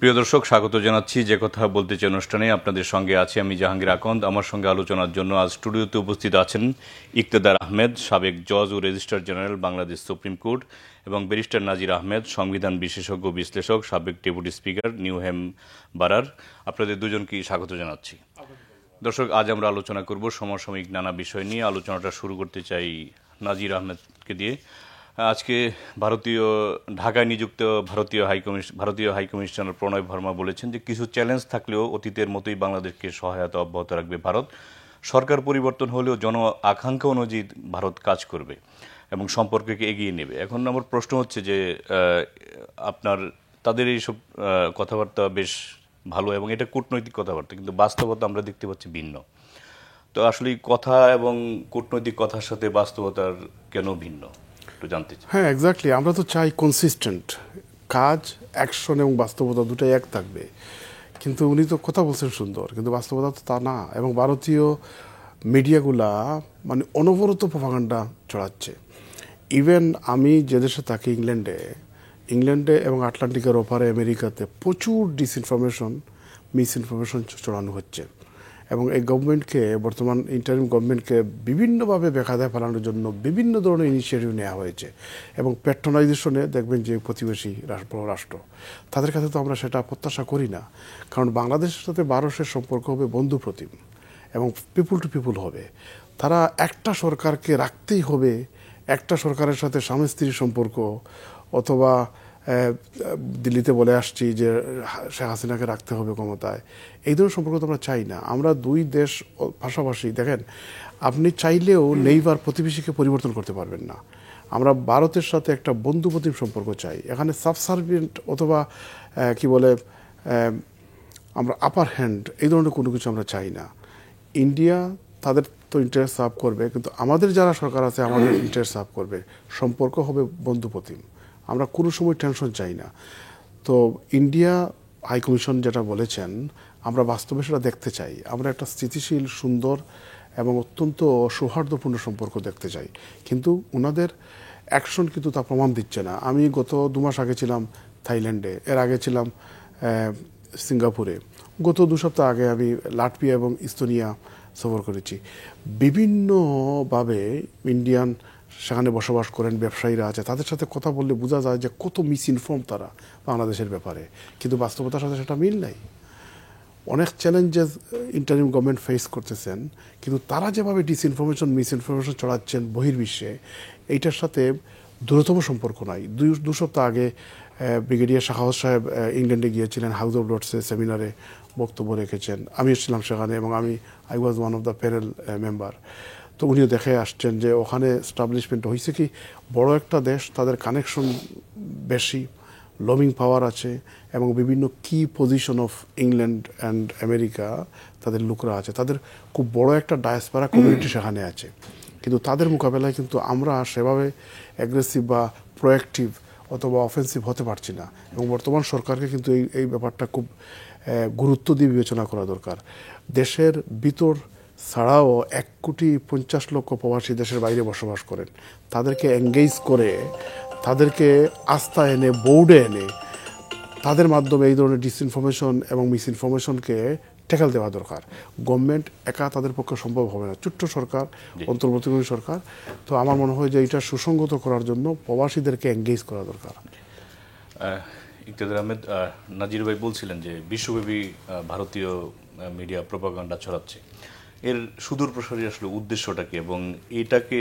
প্রিয় দর্শক, স্বাগত জানাচ্ছি যে কথা বলতে চাই অনুষ্ঠানে। আপনাদের সঙ্গে আছি আমি জাহাঙ্গীর আকন্দ। আমার সঙ্গে আলোচনার জন্য আজ স্টুডিওতে উপস্থিত আছেন ইকতেদার আহমেদ, সাবেক জজ ও registrar general Bangladesh supreme court, এবং ব্যারিস্টার নাজির আহমেদ, সংবিধান বিশেষজ্ঞ বিশ্লেষক, সাবেক ডেপুটি স্পিকার নিউ বারার। আপনাদের দুজনকেই স্বাগত জানাচ্ছি। দর্শক, আজ আমরা আলোচনা করব সমসাময়িক নানা বিষয় নিয়ে। আলোচনাটা শুরু করতে চাই নাজির আহমেদকে দিয়ে। আজকে ঢাকায় নিযুক্ত ভারতীয় হাইকমিশনার প্রণয় ভার্মা বলেছেন যে কিছু চ্যালেঞ্জ থাকলেও অতীতের মতোই বাংলাদেশকে সহায়তা অব্যাহত রাখবে ভারত। সরকার পরিবর্তন হলেও জন আকাঙ্ক্ষা অনুযায়ী ভারত কাজ করবে এবং সম্পর্ককে এগিয়ে নেবে। এখন আমার প্রশ্ন হচ্ছে যে তাদের এইসব কথাবার্তা বেশ ভালো এবং এটা কূটনৈতিক কথাবার্তা, কিন্তু বাস্তবতা আমরা দেখতে পাচ্ছি ভিন্ন। তো আসলে কথা এবং কূটনৈতিক কথার সাথে বাস্তবতার কেন ভিন্ন একটু জানতে চাই। হ্যাঁ, এক্স্যাক্টলি। আমরা তো চাই কনসিস্টেন্ট কাজ, অ্যাকশন এবং বাস্তবতা দুটাই এক থাকবে। কিন্তু উনি তো কথা বলছেন সুন্দর, কিন্তু বাস্তবতা তো তা না। এবং ভারতীয় মিডিয়াগুলা মানে অনবরত প্রপাগান্ডা ছড়াচ্ছে। ইভেন আমি যে দেশে থাকি, ইংল্যান্ডে এবং আটলান্টিকের ওপারে আমেরিকাতে প্রচুর মিস ইনফরমেশন ছড়ানো হচ্ছে। এবং এই গভর্নমেন্টকে, বর্তমান ইন্টারিম গভর্নমেন্টকে বিভিন্নভাবে বেকায়দায় ফেলানোর জন্য বিভিন্ন ধরনের ইনিশিয়েটিভ নেওয়া হয়েছে। এবং প্যাট্রোনাইজেশনে দেখবেন যে প্রতিবেশী রাষ্ট্র, তাদের কাছে তো আমরা সেটা প্রত্যাশা করি না। কারণ বাংলাদেশের সাথে ভারতের সম্পর্ক হবে বন্ধু প্রতিম এবং পিপুল টু পিপুল হবে। তারা একটা সরকারকে রাখতেই হবে, একটা সরকারের সাথে স্বামী স্ত্রীর সম্পর্ক, অথবা দিল্লিতে বলে আসছি যে শেখ হাসিনাকে রাখতে হবে ক্ষমতায়, এই ধরনের সম্পর্ক তো আমরা চাই না। আমরা দুই দেশ পাশাপাশি, দেখেন, আপনি চাইলেও নেইবার প্রতিবেশীকে পরিবর্তন করতে পারবেন না। আমরা ভারতের সাথে একটা বন্ধুপ্রতিম সম্পর্ক চাই। এখানে সাবসার্ভিয়েন্ট অথবা কি বলে আমরা আপার হ্যান্ড, এই ধরনের কোনো কিছু আমরা চাই না। ইন্ডিয়া তাদের তো ইন্টারেস্ট সার্ভ করবে, কিন্তু আমাদের যারা সরকার আছে আমাদের ইন্টারেস্ট সার্ভ করবে। সম্পর্ক হবে বন্ধুপ্রতিম, আমরা কোনো সময় টেনশন চাই না। তো ইন্ডিয়া হাইকমিশন যেটা বলেছেন, আমরা বাস্তবে সেটা দেখতে চাই। আমরা একটা স্থিতিশীল, সুন্দর এবং অত্যন্ত সৌহার্দ্যপূর্ণ সম্পর্ক দেখতে চাই। কিন্তু ওনাদের অ্যাকশন কিন্তু তা প্রমাণ দিচ্ছে না। আমি গত 2 মাস আগে ছিলাম থাইল্যান্ডে, এর আগে ছিলাম সিঙ্গাপুরে, গত 2 সপ্তাহ আগে আমি লাটভিয়া এবং ইস্তোনিয়া সফর করেছি। বিভিন্নভাবে ইন্ডিয়ান সেখানে বসবাস করেন, ব্যবসায়ীরা আছে, তাদের সাথে কথা বললে বোঝা যায় যে কত মিস ইনফর্ম তারা বাংলাদেশের ব্যাপারে। কিন্তু বাস্তবতার সাথে সেটা মিল নাই। অনেক চ্যালেঞ্জেস ইন্টারিম গভর্নমেন্ট ফেস করতেছেন, কিন্তু তারা যেভাবে মিস ইনফরমেশন ছড়াচ্ছেন বহির্বিশ্বে, এইটার সাথে দূরতম সম্পর্ক নাই। 2 সপ্তাহ আগে ব্রিগেডিয়ার শাখাওয়াত সাহেব ইংল্যান্ডে গিয়েছিলেন, হাউস অফ লর্ডসে সেমিনারে বক্তব্য রেখেছেন। আমি এসেছিলাম সেখানে এবং I was one of the panel member. তো উনিও দেখে আসছেন যে ওখানে স্টাবলিশমেন্ট হয়েছে কি, বড় একটা দেশ, তাদের কানেকশন বেশি, লবিং পাওয়ার আছে, এবং বিভিন্ন কি position of England and America তাদের লোকরা আছে, তাদের খুব বড় একটা ডায়াসপোরা কমিউনিটি সেখানে আছে। কিন্তু তাদের মোকাবেলায় কিন্তু আমরা সেভাবে অ্যাগ্রেসিভ বা প্রোঅ্যাক্টিভ অথবা অফেন্সিভ হতে পারছি না। এবং বর্তমান সরকারকে কিন্তু এই ব্যাপারটা খুব গুরুত্ব দিয়ে বিবেচনা করা দরকার। দেশের ভিতর ছাড়াও 1,50,00,000 প্রবাসী দেশের বাইরে বসবাস করেন। তাদেরকে এঙ্গেজ করে, তাদেরকে আস্থা এনে, বোর্ডে এনে, তাদের মাধ্যমে এই ধরনের ডিসইনফরমেশন এবং মিসইনফরমেশনকে ট্যাকেল দেওয়া দরকার। গভর্নমেন্ট একা তাদের পক্ষে সম্ভব হবে না, ছোট্ট সরকার, অন্তর্বর্তীকালীন সরকার। তো আমার মনে হয় যে এটা সুসংগত করার জন্য প্রবাসীদেরকে এঙ্গেজ করা দরকার। ইকতেদার আহমেদ, নাজির ভাই বলছিলেন যে বিশ্বব্যাপী ভারতীয় মিডিয়া প্রপাগান্ডা ছড়াচ্ছে, এর সুদূর প্রসারী আসলে উদ্দেশ্যটা কি, এবং এটাকে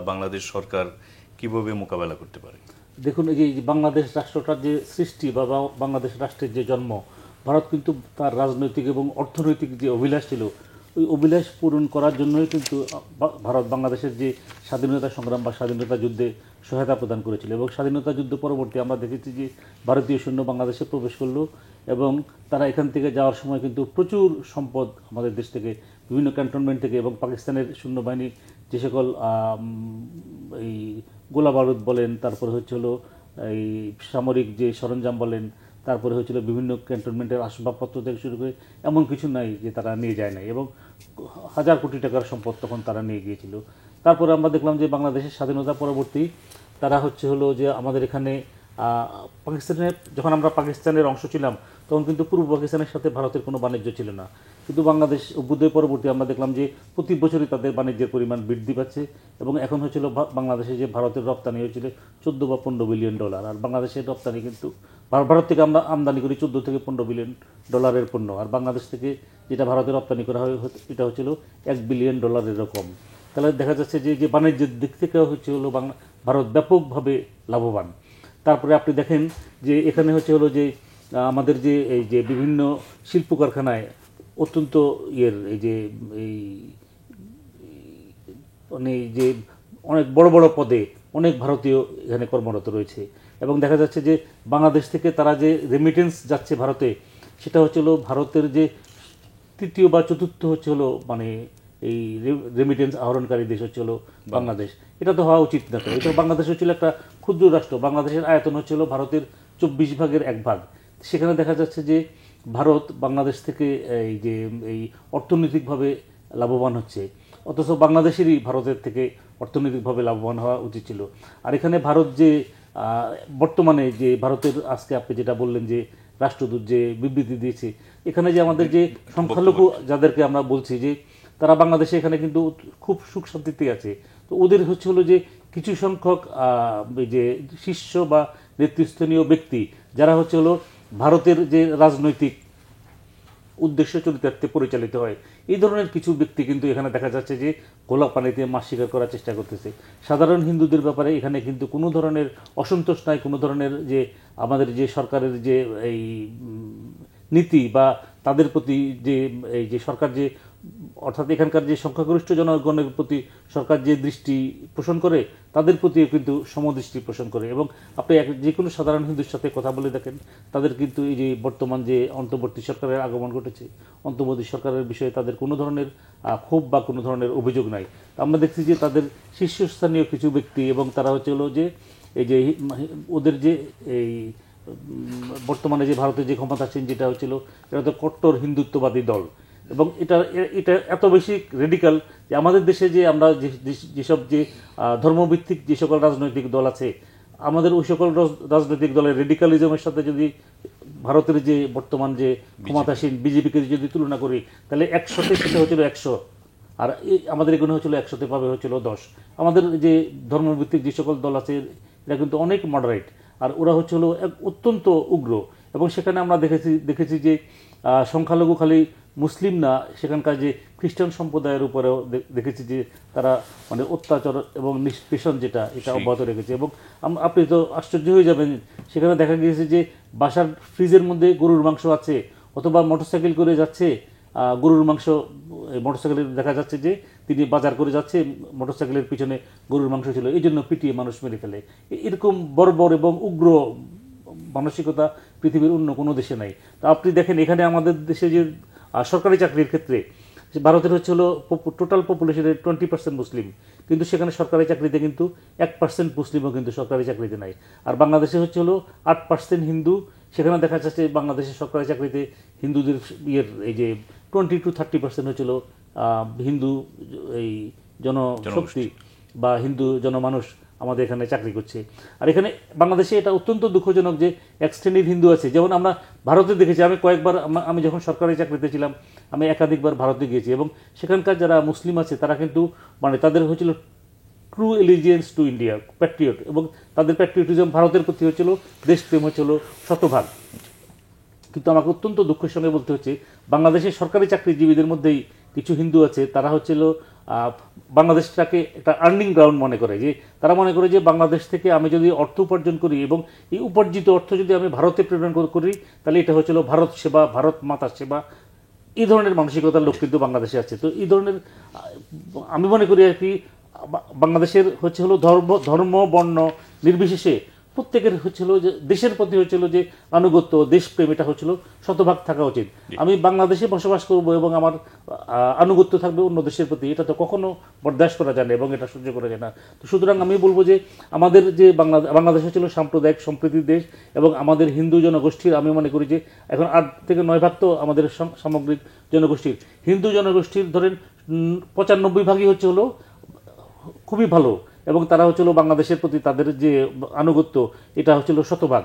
বাংলাদেশ সরকার কিভাবে মোকাবেলা করতে পারে? দেখুন, এই যে বাংলাদেশ রাষ্ট্রটার যে সৃষ্টি বা বাংলাদেশ রাষ্ট্রের যে জন্ম, ভারত কিন্তু তার রাজনৈতিক এবং অর্থনৈতিক যে অভিলাষ ছিল, ওই অভিলাষ পূরণ করার জন্যই কিন্তু ভারত বাংলাদেশের যে স্বাধীনতা সংগ্রাম বা স্বাধীনতা যুদ্ধে সহায়তা প্রদান করেছিল। এবং স্বাধীনতা যুদ্ধ পরবর্তী আমরা দেখেছি যে ভারতীয় সৈন্য বাংলাদেশে প্রবেশ করলো, এবং তারা এখান থেকে যাওয়ার সময় কিন্তু প্রচুর সম্পদ আমাদের দেশ থেকে, বিভিন্ন ক্যান্টনমেন্ট থেকে, এবং পাকিস্তানের সৈন্যবাহিনী যে সকল এই গোলা বারুদ বলেন, তারপরে হলো এই সামরিক যে সরঞ্জাম বলেন, তারপরে হয়েছিল বিভিন্ন ক্যান্টনমেন্টের আসবাবপত্র থেকে শুরু করে এমন কিছু নাই যে তারা নিয়ে যায় নাই, এবং হাজার কোটি টাকার সম্পদ তখন তারা নিয়ে গিয়েছিল। তারপরে আমরা দেখলাম যে বাংলাদেশের স্বাধীনতা পরবর্তী তারা হলো যে আমাদের এখানে পাকিস্তানে যখন আমরা পাকিস্তানের অংশ ছিলাম তখন কিন্তু পূর্ব পাকিস্তানের সাথে ভারতের কোনো বাণিজ্য ছিল না, কিন্তু বাংলাদেশ অভ্যুদয় পরবর্তী আমরা দেখলাম যে প্রতি বছরই তাদের বাণিজ্যের পরিমাণ বৃদ্ধি পাচ্ছে এবং এখন হচ্ছিল বাংলাদেশে যে ভারতের রপ্তানি হয়েছিল 14 বা 15 বিলিয়ন ডলার, আর বাংলাদেশের রপ্তানি কিন্তু ভারত থেকে আমরা আমদানি করি 14 থেকে 15 বিলিয়ন ডলারের পণ্য, আর বাংলাদেশ থেকে যেটা ভারতে রপ্তানি করা হয় এটা হচ্ছিল 1 বিলিয়ন ডলারের এরকম। তাহলে দেখা যাচ্ছে যে যে বাণিজ্যের দিক থেকে হচ্ছে হলো ভারত ব্যাপকভাবে লাভবান। তারপরে আপনি দেখেন যে এখানে হচ্ছে হলো যে আমাদের যে এই যে বিভিন্ন শিল্প কারখানায় অত্যন্ত এই যে এই মানে যে অনেক বড় বড় পদে অনেক ভারতীয় এখানে কর্মরত রয়েছে এবং দেখা যাচ্ছে যে বাংলাদেশ থেকে তারা যে রেমিটেন্স যাচ্ছে ভারতে, সেটা হচ্ছে হলো ভারতের যে তৃতীয় বা চতুর্থ হচ্ছে হলো মানে এই রেমিটেন্স আহরণকারী দেশ হচ্ছে হলো বাংলাদেশ। এটা তো হওয়া উচিত না, তো এটা বাংলাদেশ হচ্ছিল একটা ক্ষুদ্র রাষ্ট্র, বাংলাদেশের আয়তন হচ্ছিল ভারতের 24 ভাগের 1 ভাগ। সেখানে দেখা যাচ্ছে যে ভারত বাংলাদেশ থেকে এই যে এই অর্থনৈতিকভাবে লাভবান হচ্ছে, অথচ বাংলাদেশেরই ভারতের থেকে অর্থনৈতিকভাবে লাভবান হওয়া উচিত ছিল। আর এখানে ভারত যে বর্তমানে যে ভারতের আজকে আপনি যেটা বললেন যে রাষ্ট্রদূত যে বিবৃতি দিয়েছে, এখানে যে আমাদের যে সংখ্যালঘু যাদেরকে আমরা বলছি যে তারা বাংলাদেশে এখানে কিন্তু খুব সুখ শান্তিতে আছে, তো ওদের হচ্ছে হলো যে কিছু সংখ্যক যে শীর্ষ বা নেতৃস্থানীয় ব্যক্তি যারা হচ্ছে হলো ভারতের যে রাজনৈতিক উদ্দেশ্য চরিতার্থে পরিচালিত হয়, এই ধরনের কিছু ব্যক্তি কিন্তু এখানে দেখা যাচ্ছে যে গোলা পানিতে মাছ শিকার করার চেষ্টা করতেছে। সাধারণ হিন্দুদের ব্যাপারে এখানে কিন্তু কোনো ধরনের অসন্তোষ নাই, কোনো ধরনের যে আমাদের যে সরকারের যে এই নীতি বা তাদের প্রতি যে এই যে সরকার যে অর্থাৎ এখানকার যে সংখ্যাগরিষ্ঠ জনগণের প্রতি সরকার যে দৃষ্টি পোষণ করে তাদের প্রতিও কিন্তু সমদৃষ্টি পোষণ করে। এবং আপনি যে কোনো সাধারণ হিন্দুর সাথে কথা বলে দেখেন, তাদের কিন্তু এই যে বর্তমান যে অন্তর্বর্তী সরকারের আগমন ঘটেছে, অন্তর্বর্তী সরকারের বিষয়ে তাদের কোনো ধরনের ক্ষোভ বা কোনো ধরনের অভিযোগ নাই। আমরা দেখছি যে তাদের শীর্ষস্থানীয় কিছু ব্যক্তি এবং তারা হচ্ছে হলো যে এই যে ওদের যে এই বর্তমানে যে ভারতের যে ক্ষমতাসীন যেটা হচ্ছিল, এটা তো কট্টর হিন্দুত্ববাদী দল এবং এটা এটা এত বেশি রেডিক্যাল যে আমাদের দেশে যে আমরা যেসব যে ধর্মভিত্তিক যে সকল রাজনৈতিক দল আছে, আমাদের ওই সকল রাজনৈতিক দলের রেডিক্যালিজমের সাথে যদি ভারতের যে বর্তমান যে ক্ষমতাসীন বিজেপিকে যদি তুলনা করি, তাহলে 100তে সেটা হচ্ছিল 100, আর আমাদের এগুলো হচ্ছিল 100তে পাবে হচ্ছিল 10। আমাদের যে ধর্মভিত্তিক যে সকল দল আছে এটা কিন্তু অনেক মডারেট, আর ওরা হচ্ছে হলো অত্যন্ত উগ্র। এবং সেখানে আমরা দেখেছি যে সংখ্যালঘু খালি মুসলিম না, সেখানকার যে খ্রিস্টান সম্প্রদায়ের উপরেও দেখেছি যে তারা মানে অত্যাচার এবং নিষ্পেষণ যেটা এটা অব্যাহত রেখেছে। এবং আপনি তো আশ্চর্য হয়ে যাবেন, সেখানে দেখা গিয়েছে যে বাসার ফ্রিজের মধ্যে গরুর মাংস আছে, অথবা মোটরসাইকেল করে যাচ্ছে গরুর মাংস, মোটরসাইকেলে দেখা যাচ্ছে যে তিনি বাজার করে যাচ্ছে, মোটরসাইকেলের পিছনে গরুর মাংস ছিল, এই জন্য পিটিয়ে মানুষ মেরে ফেলে। এরকম বর্বর এবং উগ্র মানসিকতা পৃথিবীর অন্য কোনো দেশে নাই। তা আপনি দেখেন এখানে আমাদের দেশে যে সরকারি চাকরির ক্ষেত্রে ভারতের হচ্ছে হলো টোটাল পপুলেশনের 20% মুসলিম, কিন্তু সেখানে সরকারি চাকরিতে কিন্তু 1% মুসলিমও কিন্তু সরকারি চাকরিতে নাই। আর বাংলাদেশে হচ্ছে হলো 8% হিন্দু, সেখানে দেখা যাচ্ছে বাংলাদেশের সরকারি চাকরিতে হিন্দুদের এই যে 20 to 30% হচ্ছিল হিন্দু এই জনশক্তি বা হিন্দু জনমানুষ আমাদের এখানে চাকরি করছে। আর এখানে বাংলাদেশে এটা অত্যন্ত দুঃখজনক যে এক শ্রেণীর হিন্দু আছে, যেমন আমরা ভারতে দেখেছি, আমি কয়েকবার আমি যখন সরকারি চাকরিতে ছিলাম আমি একাধিকবার ভারতে গিয়েছি, এবং সেখানকার যারা মুসলিম আছে তারা কিন্তু মানে তাদের হচ্ছিল true allegiance to India, Patriot, এবং তাদের প্যাট্রিয়টিজম ভারতের প্রতি হচ্ছিল দেশপ্রেম হচ্ছিল শতভাগ। কিন্তু আমাকে অত্যন্ত দুঃখের সঙ্গে বলতে হচ্ছে বাংলাদেশের সরকারি চাকরিজীবীদের মধ্যেই কিছু হিন্দু আছে, তারা হচ্ছিল বাংলাদেশটাকে একটা আর্নিং গ্রাউন্ড মনে করে, যে তারা মনে করে যে বাংলাদেশ থেকে আমি যদি অর্থ উপার্জন করি এবং এই উপার্জিত অর্থ যদি আমি ভারতে প্রেরণ করি, তাহলে এটা হচ্ছিল ভারত সেবা, ভারত মাতার সেবা। এই ধরনের মানসিকতার লোক কিন্তু বাংলাদেশে আছে। তো এই ধরনের আমি মনে করি আর কি বাংলাদেশের হচ্ছে হলো ধর্ম বর্ণ নির্বিশেষে প্রত্যেকের হচ্ছিল যে দেশের প্রতি হচ্ছিল যে আনুগত্য, দেশপ্রেম, এটা হচ্ছিল শতভাগ থাকা উচিত। আমি বাংলাদেশে বসবাস করব এবং আমার আনুগত্য থাকবে অন্য দেশের প্রতি, এটা তো কখনো বরদাস্ত করা যায় না এবং এটা সহ্য করা যায় না। তো সুতরাং আমি বলবো যে আমাদের যে বাংলাদেশ হচ্ছিল সাম্প্রদায়িক সম্প্রীতির দেশ, এবং আমাদের হিন্দু জনগোষ্ঠীর আমি মনে করি যে এখন 8 থেকে 9 ভাগ তো আমাদের সামগ্রিক জনগোষ্ঠীর, হিন্দু জনগোষ্ঠীর ধরেন 95 ভাগই হচ্ছে হলো খুবই ভালো, এবং তারা হচ্ছিল বাংলাদেশের প্রতি তাদের যে আনুগত্য এটা হচ্ছিল শতভাগ।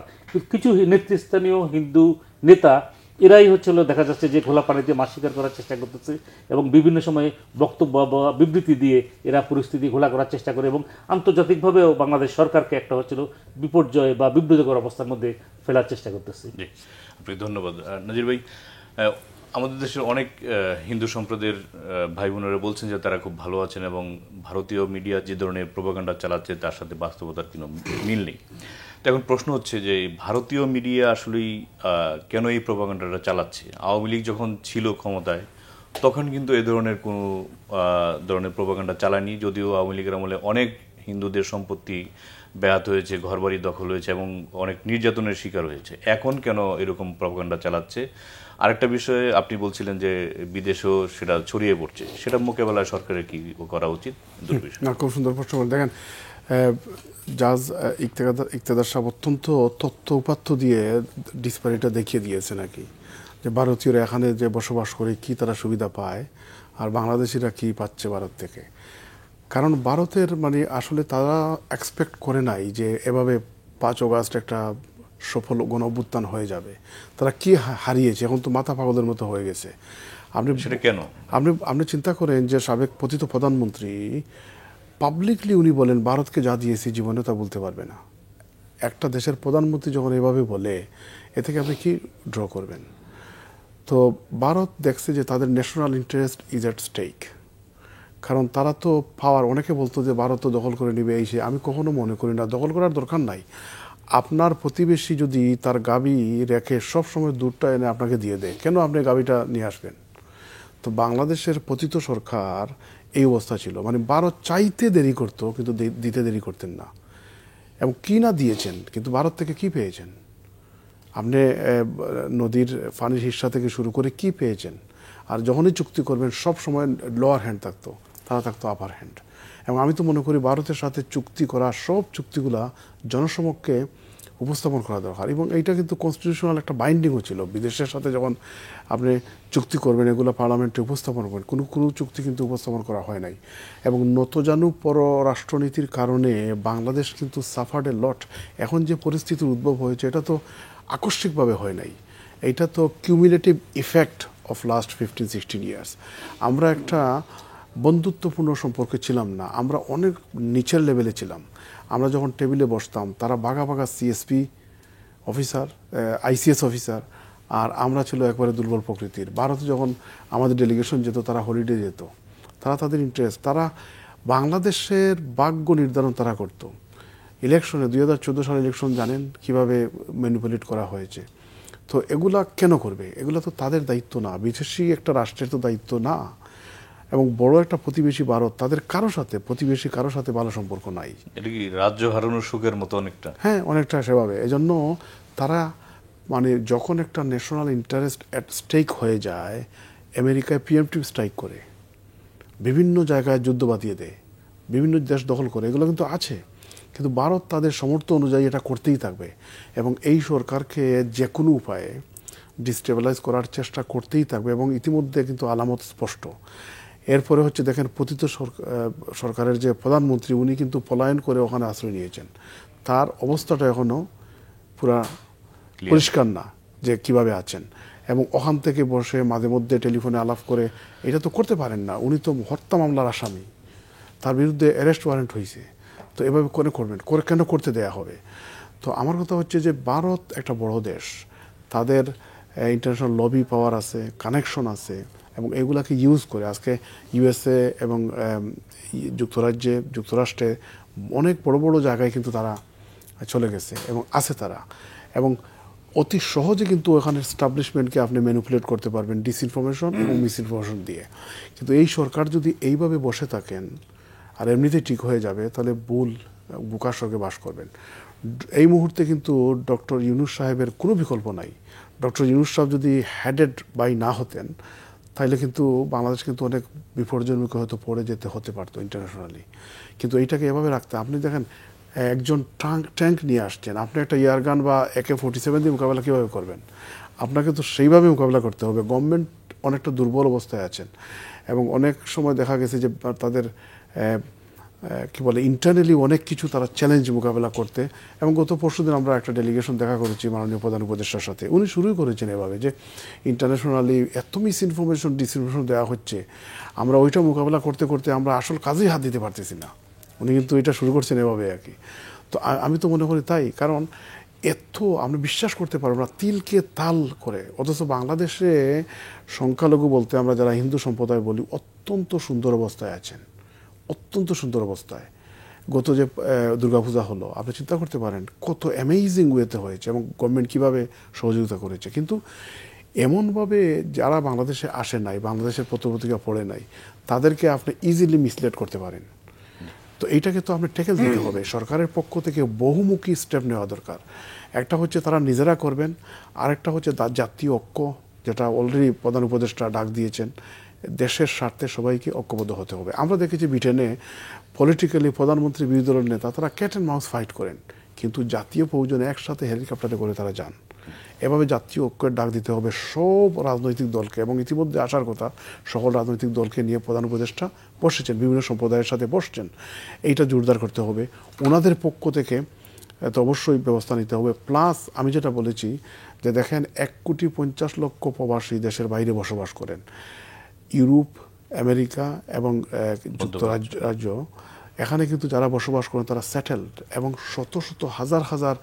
কিছু নেতৃস্থানীয় হিন্দু নেতা এরাই হচ্ছিল দেখা যাচ্ছে যে খোলা পানিতে মাছ শিকার করার চেষ্টা করতেছে এবং বিভিন্ন সময়ে বক্তব্য বা বিবৃতি দিয়ে এরা পরিস্থিতি ঘোলা করার চেষ্টা করে এবং আন্তর্জাতিকভাবেও বাংলাদেশ সরকারকে একটা হচ্ছিল বিপর্যয় বা বিব্রতকর অবস্থার মধ্যে ফেলার চেষ্টা করতেছে। জি, আপনাকে ধন্যবাদ। নাজির ভাই, আমাদের দেশের অনেক হিন্দু সম্প্রদায়ের ভাই বোনেরা বলছেন যে তারা খুব ভালো আছেন এবং ভারতীয় মিডিয়া যে ধরনের প্রোপাগান্ডা চালাচ্ছে তার সাথে বাস্তবতার কোনো মিল নেই। তো এখন প্রশ্ন হচ্ছে যে ভারতীয় মিডিয়া আসলেই কেন এই প্রোপাগান্ডাটা চালাচ্ছে? আওয়ামী লীগ যখন ছিল ক্ষমতায় তখন কিন্তু এ ধরনের কোনো ধরনের প্রোপাগান্ডা চালায়নি, যদিও আওয়ামী লীগের আমলে অনেক হিন্দুদের সম্পত্তি ব্যাহত হয়েছে, ঘরবাড়ি দখল হয়েছে এবং অনেক নির্যাতনের শিকার হয়েছে। এখন কেন এরকম প্রোপাগান্ডা চালাচ্ছে? আরেকটা বিষয়ে আপনি বলছিলেন যে বিদেশেও সেটা ছড়িয়ে পড়ছে, সেটা মোকাবেলায় সরকারের কি করা উচিত? না, খুব সুন্দর প্রশ্ন করে। দেখেন, জাজ ইকতেদার সাহেব অত্যন্ত তথ্য উপাত্ত দিয়ে ডিসপ্যারিটা দেখিয়ে দিয়েছে নাকি, যে ভারতীয়রা এখানে যে বসবাস করে কি তারা সুবিধা পায় আর বাংলাদেশিরা কি পাচ্ছে ভারত থেকে। কারণ ভারতের মানে আসলে তারা এক্সপেক্ট করে নাই যে এভাবে 5 অগাস্ট একটা সফল গণ অভ্যুত্থান হয়ে যাবে। তারা কি হারিয়েছে, এখন তো মাথা পাগলের মতো হয়ে গেছে। আপনি সেটা কেন? আপনি চিন্তা করেন যে সাবেক পতিত প্রধানমন্ত্রী পাবলিকলি উনি বলেন ভারতকে যা দিয়েছি জীবনে তা বলতে পারবে না। একটা দেশের প্রধানমন্ত্রী যখন এভাবে বলে, এ থেকে আপনি কি ড্র করবেন? তো ভারত দেখছে যে তাদের national interest is at stake. কারণ তারা তো পাওয়ার, অনেকে বলতো যে ভারত তো দখল করে নেবে এই সে। আমি কখনো মনে করি না, দখল করার দরকার নাই। আপনার প্রতিবেশী যদি তার গাবি রেখে সবসময় দুধটা এনে আপনাকে দিয়ে দেয়, কেন আপনি গাবিটা নিয়ে আসবেন? তো বাংলাদেশের পতিত সরকার এই অবস্থা ছিল, মানে ভারত চাইতে দেরি করতো কিন্তু দিতে দেরি করতেন না। এবং কি না দিয়েছেন, কিন্তু ভারত থেকে কি পেয়েছেন? আপনি নদীর পানির হিস্সা থেকে শুরু করে কি পেয়েছেন? আর যখনই চুক্তি করবেন সব সময় লোয়ার হ্যান্ড থাকতো, তারা থাকতো আপার হ্যান্ড। এবং আমি তো মনে করি ভারতের সাথে চুক্তি করা সব চুক্তিগুলা জনসমক্ষে উপস্থাপন করা দরকার। এবং এইটা কিন্তু কনস্টিটিউশনাল একটা বাইন্ডিংও ছিল। বিদেশের সাথে যখন আপনি চুক্তি করবেন এগুলো পার্লামেন্টে উপস্থাপন করবেন, কোনো চুক্তি কিন্তু উপস্থাপন করা হয় নাই। এবং নতজানু পররাষ্ট্রনীতির কারণে বাংলাদেশ কিন্তু সাফার্ড এ লট। এখন যে পরিস্থিতির উদ্ভব হয়েছে এটা তো আকস্মিকভাবে হয় নাই, এটা তো cumulative effect of last 15-16 years. আমরা একটা বন্ধুত্বপূর্ণ সম্পর্কে ছিলাম না, আমরা অনেক নিচের লেভেলে ছিলাম। আমরা যখন টেবিলে বসতাম তারা বাঘা বাঘা সিএসপি অফিসার, আইসিএস অফিসার, আর আমরা ছিল একবারে দুর্বল প্রকৃতির। ভারতে যখন আমাদের ডেলিগেশন যেত, তারা হলিডে যেত, তারা তাদের ইন্টারেস্ট, তারা বাংলাদেশের ভাগ্য নির্ধারণ তারা করত। ইলেকশনে 2014 সালের ইলেকশন জানেন কিভাবে ম্যানিপুলেট করা হয়েছে। তো এগুলা কেন করবে? এগুলা তো তাদের দায়িত্ব না, বিদেশি একটা রাষ্ট্রের তো দায়িত্ব না। এবং বড় একটা প্রতিবেশী ভারত, তাদের প্রতিবেশী কারোর সাথে ভালো সম্পর্ক নাই। এটা কি রাজ্য হারানোর সুখের মতো অনেকটা? হ্যাঁ, অনেকটা সেভাবে। এজন্য তারা মানে যখন একটা ন্যাশনাল ইন্টারেস্ট অ্যাট স্টেক হয়ে যায়, আমেরিকায় প্রিএমপ্টিভ স্ট্রাইক করে, বিভিন্ন জায়গায় যুদ্ধ বাতিয়ে দেয়, বিভিন্ন দেশ দখল করে, এগুলো কিন্তু আছে। কিন্তু ভারত তাদের সামর্থ্য অনুযায়ী এটা করতেই থাকবে এবং এই সরকারকে যে কোনো উপায়ে ডিস্টেবিলাইজ করার চেষ্টা করতেই থাকবে। এবং ইতিমধ্যে কিন্তু আলামত স্পষ্ট। এরপরে হচ্ছে দেখেন, পতিত সরকারের যে প্রধানমন্ত্রী উনি কিন্তু পলায়ন করে ওখানে আশ্রয় নিয়েছেন। তার অবস্থাটা এখনও পুরা পরিষ্কার না যে কিভাবে আছেন। এবং ওখান থেকে বসে মাঝে মধ্যে টেলিফোনে আলাপ করে এটা তো করতে পারেন না, উনি তো হত্যা মামলার আসামি, তার বিরুদ্ধে অ্যারেস্ট ওয়ারেন্ট হয়েছে। তো এভাবে করে করবেন, কেন করতে দেয়া হবে? তো আমার কথা হচ্ছে যে ভারত একটা বড় দেশ, তাদের ইন্টারন্যাশনাল লবি পাওয়ার আছে, কানেকশন আছে, এবং এগুলাকে ইউজ করে আজকে ইউএসএ এবং যুক্তরাষ্ট্রে অনেক বড় বড় জায়গায় কিন্তু তারা চলে গেছে এবং আছে তারা। এবং অতি সহজে কিন্তু ওখানে এস্টাবলিশমেন্টকে আপনি ম্যানিপুলেট করতে পারবেন ডিসইনফরমেশন এবং মিসইনফরমেশন দিয়ে। কিন্তু এই সরকার যদি এইভাবে বসে থাকেন আর এমনিতেই ঠিক হয়ে যাবে, তাহলে বুকার সঙ্গে বাস করবেন। এই মুহূর্তে কিন্তু ডক্টর ইউনূস সাহেবের কোনো বিকল্প নাই। ডক্টর ইউনূস সাহেব যদি হেডেড বাই না হতেন, তাহলে কিন্তু বাংলাদেশ কিন্তু অনেক বিপর্যয়ের মুখে হয়তো পড়ে যেতে হতে পারতো ইন্টারন্যাশনালি। কিন্তু এইটাকে এভাবে রাখতে, আপনি দেখেন একজন ট্যাঙ্ক নিয়ে আসছেন, আপনি একটা এয়ারগান বা AK-47 দিয়ে মোকাবেলা কীভাবে করবেন? আপনাকে তো সেইভাবে মোকাবেলা করতে হবে। গভর্নমেন্ট অনেকটা দুর্বল অবস্থায় আছেন এবং অনেক সময় দেখা গেছে যে তাদের কি বলে ইন্টারনালি অনেক কিছু তারা চ্যালেঞ্জ মোকাবেলা করতে। এবং গত পরশুদিন আমরা একটা ডেলিগেশন দেখা করেছি মাননীয় প্রধান উপদেষ্টার সাথে, উনি শুরুই করেছেন এভাবে যে ইন্টারন্যাশনালি এত মিস ইনফরমেশন ডিসইনফরমেশন দেওয়া হচ্ছে, আমরা ওইটা মোকাবেলা করতে করতে আমরা আসল কাজেই হাত দিতে পারতেছি না। উনি কিন্তু এটা শুরু করছেন এভাবে আর কি। তো আমি তো মনে করি তাই, কারণ এত আমরা বিশ্বাস করতে পারবো না তিলকে তাল করে, অথচ বাংলাদেশে সংখ্যালঘু বলতে আমরা যারা হিন্দু সম্প্রদায় বলি অত্যন্ত সুন্দর অবস্থায় আছেন, অত্যন্ত সুন্দর অবস্থায়। গত যে দুর্গাপূজা হলো আপনি চিন্তা করতে পারেন কত অ্যামেজিং ওয়েতে হয়েছে এবং গভর্নমেন্ট কীভাবে সহযোগিতা করেছে। কিন্তু এমনভাবে যারা বাংলাদেশে আসে নাই, বাংলাদেশের পত্রপত্রিকা পড়ে নাই, তাদেরকে আপনি ইজিলি মিসলিড করতে পারেন। তো এইটাকে তো আপনি ট্যাকেল দিতে হবে, সরকারের পক্ষ থেকে বহুমুখী স্টেপ নেওয়া দরকার। একটা হচ্ছে তারা নিজেরা করবেন, আরেকটা হচ্ছে জাতীয় ঐক্য, যেটা অলরেডি প্রধান উপদেষ্টা ডাক দিয়েছেন, দেশের স্বার্থে সবাইকে ঐক্যবদ্ধ হতে হবে। আমরা দেখেছি ব্রিটেনে পলিটিক্যালি প্রধানমন্ত্রী বিরোধী দলের নেতা তারা ক্যাট অ্যান্ড মাউস ফাইট করেন, কিন্তু জাতীয় প্রয়োজনে একসাথে হেলিকপ্টারে করে তারা যান। এভাবে জাতীয় ঐক্যের ডাক দিতে হবে সব রাজনৈতিক দলকে, এবং ইতিমধ্যে আসার কথা সকল রাজনৈতিক দলকে নিয়ে প্রধান উপদেষ্টা বসেছেন, বিভিন্ন সম্প্রদায়ের সাথে বসছেন। এইটা জোরদার করতে হবে ওনাদের পক্ষ থেকে, তো অবশ্যই ব্যবস্থা নিতে হবে। প্লাস আমি যেটা বলেছি যে দেখেন 1,50,00,000 প্রবাসী দেশের বাইরে বসবাস করেন, ইউরোপ, আমেরিকা এবং যুক্তরাজ্য, এখানে কিন্তু যারা বসবাস করেন তারা সেটেলড এবং শত শত হাজার হাজার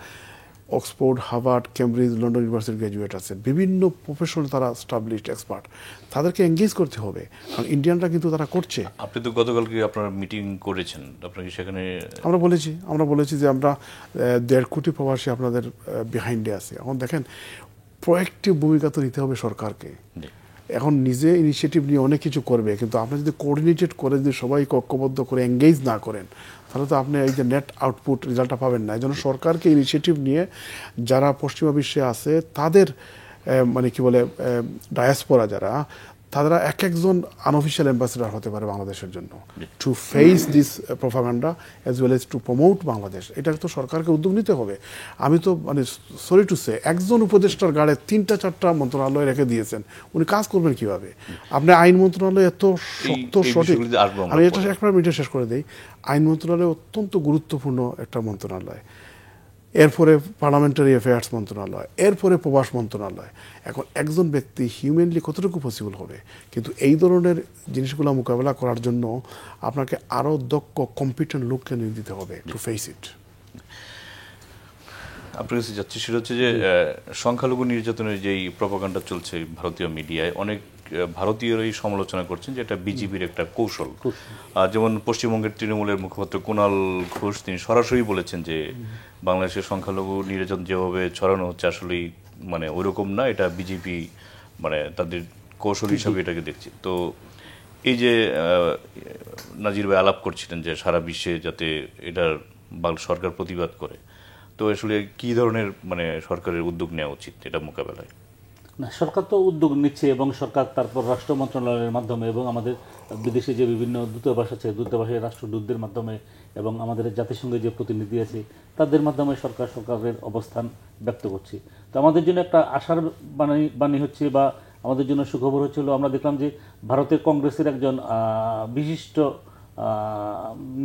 অক্সফোর্ড, হার্ভার্ড, কেমব্রিজ, লন্ডন ইউনিভার্সিটির গ্র্যাজুয়েট আছেন, বিভিন্ন প্রফেশনে তারা স্টাবলিশড এক্সপার্ট, তাদেরকে এঙ্গেজ করতে হবে, কারণ ইন্ডিয়ানরা কিন্তু তারা করছে। আপনি তো গতকালকে আপনারা মিটিং করেছেন, আপনাকে সেখানে আমরা বলেছি যে আমরা 1.5 কোটি প্রবাসী আপনাদের বিহাইন্ডে আছে। এখন দেখেন প্রোঅ্যাক্টিভ ভূমিকা তো নিতে হবে সরকারকে। এখন নিজে ইনিশিয়েটিভ নিয়ে অনেক কিছু করবে, কিন্তু আপনি যদি কোঅর্ডিনেটেড করে যদি সবাইকে ঐক্যবদ্ধ করে এঙ্গেজ না করেন, তাহলে তো আপনি এই যে নেট আউটপুট রেজাল্টটা পাবেন না। এই জন্য সরকারকে ইনিশিয়েটিভ নিয়ে যারা পশ্চিমা বিশ্বে আছে তাদের মানে কি বলে ডায়াসপোরা যারা, তারা এক একজন আনঅফিসিয়াল অ্যাম্বাসেডার হতে পারে বাংলাদেশের জন্য, to face this propaganda as well as to promote Bangladesh. এটা তো সরকারকে উদ্যোগ নিতে হবে। আমি তো মানে সরি টু সে, একজন উপদেষ্টার গাড়ে 3-4টা মন্ত্রণালয় রেখে দিয়েছেন, উনি কাজ করবেন কিভাবে? আপনি আইন মন্ত্রণালয় এত শক্ত সঠিক, আমি এটা একবার মিনিটে শেষ করে দিই। আইন মন্ত্রণালয় অত্যন্ত গুরুত্বপূর্ণ একটা মন্ত্রণালয়, এরপরে পার্লামেন্টারি অ্যাফেয়ার্স মন্ত্রণালয়, এরপরে প্রবাস মন্ত্রণালয়। এখন একজন ব্যক্তি হিউম্যানলি কতটুকু পসিবল হবে? কিন্তু এই ধরনের জিনিসগুলো মোকাবেলা করার জন্য আপনাকে আরও দক্ষ কম্পিটেন্ট লোককে নিয়ে দিতে হবে টু ফেস ইট। আপনার কাছে যাচ্ছি সেটা হচ্ছে যে সংখ্যালঘু নির্যাতনের যেই প্রপাগান্ডা চলছে ভারতীয় মিডিয়ায়, অনেক ভারতীয়রাই সমালোচনা করছেন যে এটা বিজেপির একটা কৌশল। যেমন পশ্চিমবঙ্গের তৃণমূলের মুখপাত্র কুণাল ঘোষ, তিনি সরাসরি বলেছেন যে বাংলাদেশের সংখ্যালঘু নির্যাতন যেভাবে ছড়ানো হচ্ছে আসলেই মানে ওইরকম না, এটা বিজেপি মানে তাদের কৌশল হিসাবে এটাকে দেখছে। তো এই যে নাজির ভাই আলাপ করছিলেন যে সারা বিশ্বে যাতে এটার সরকার প্রতিবাদ করে, তো আসলে কি ধরনের মানে সরকারের উদ্যোগ নেওয়া উচিত এটা মোকাবেলায়? না, সরকার তো উদ্যোগ নিচ্ছে, এবং সরকার তারপর রাষ্ট্র মন্ত্রণালয়ের মাধ্যমে এবং আমাদের বিদেশে যে বিভিন্ন দূতাবাস আছে, দূতাবাসের রাষ্ট্রদূতদের মাধ্যমে এবং আমাদের জাতিসংঘের যে প্রতিনিধি আছে তাদের মাধ্যমে সরকারের অবস্থান ব্যক্ত করছে। তো আমাদের জন্য একটা আশার বাণী হচ্ছে, বা আমাদের জন্য সুখবর হচ্ছিল, আমরা দেখলাম যে ভারতের কংগ্রেসের একজন বিশিষ্ট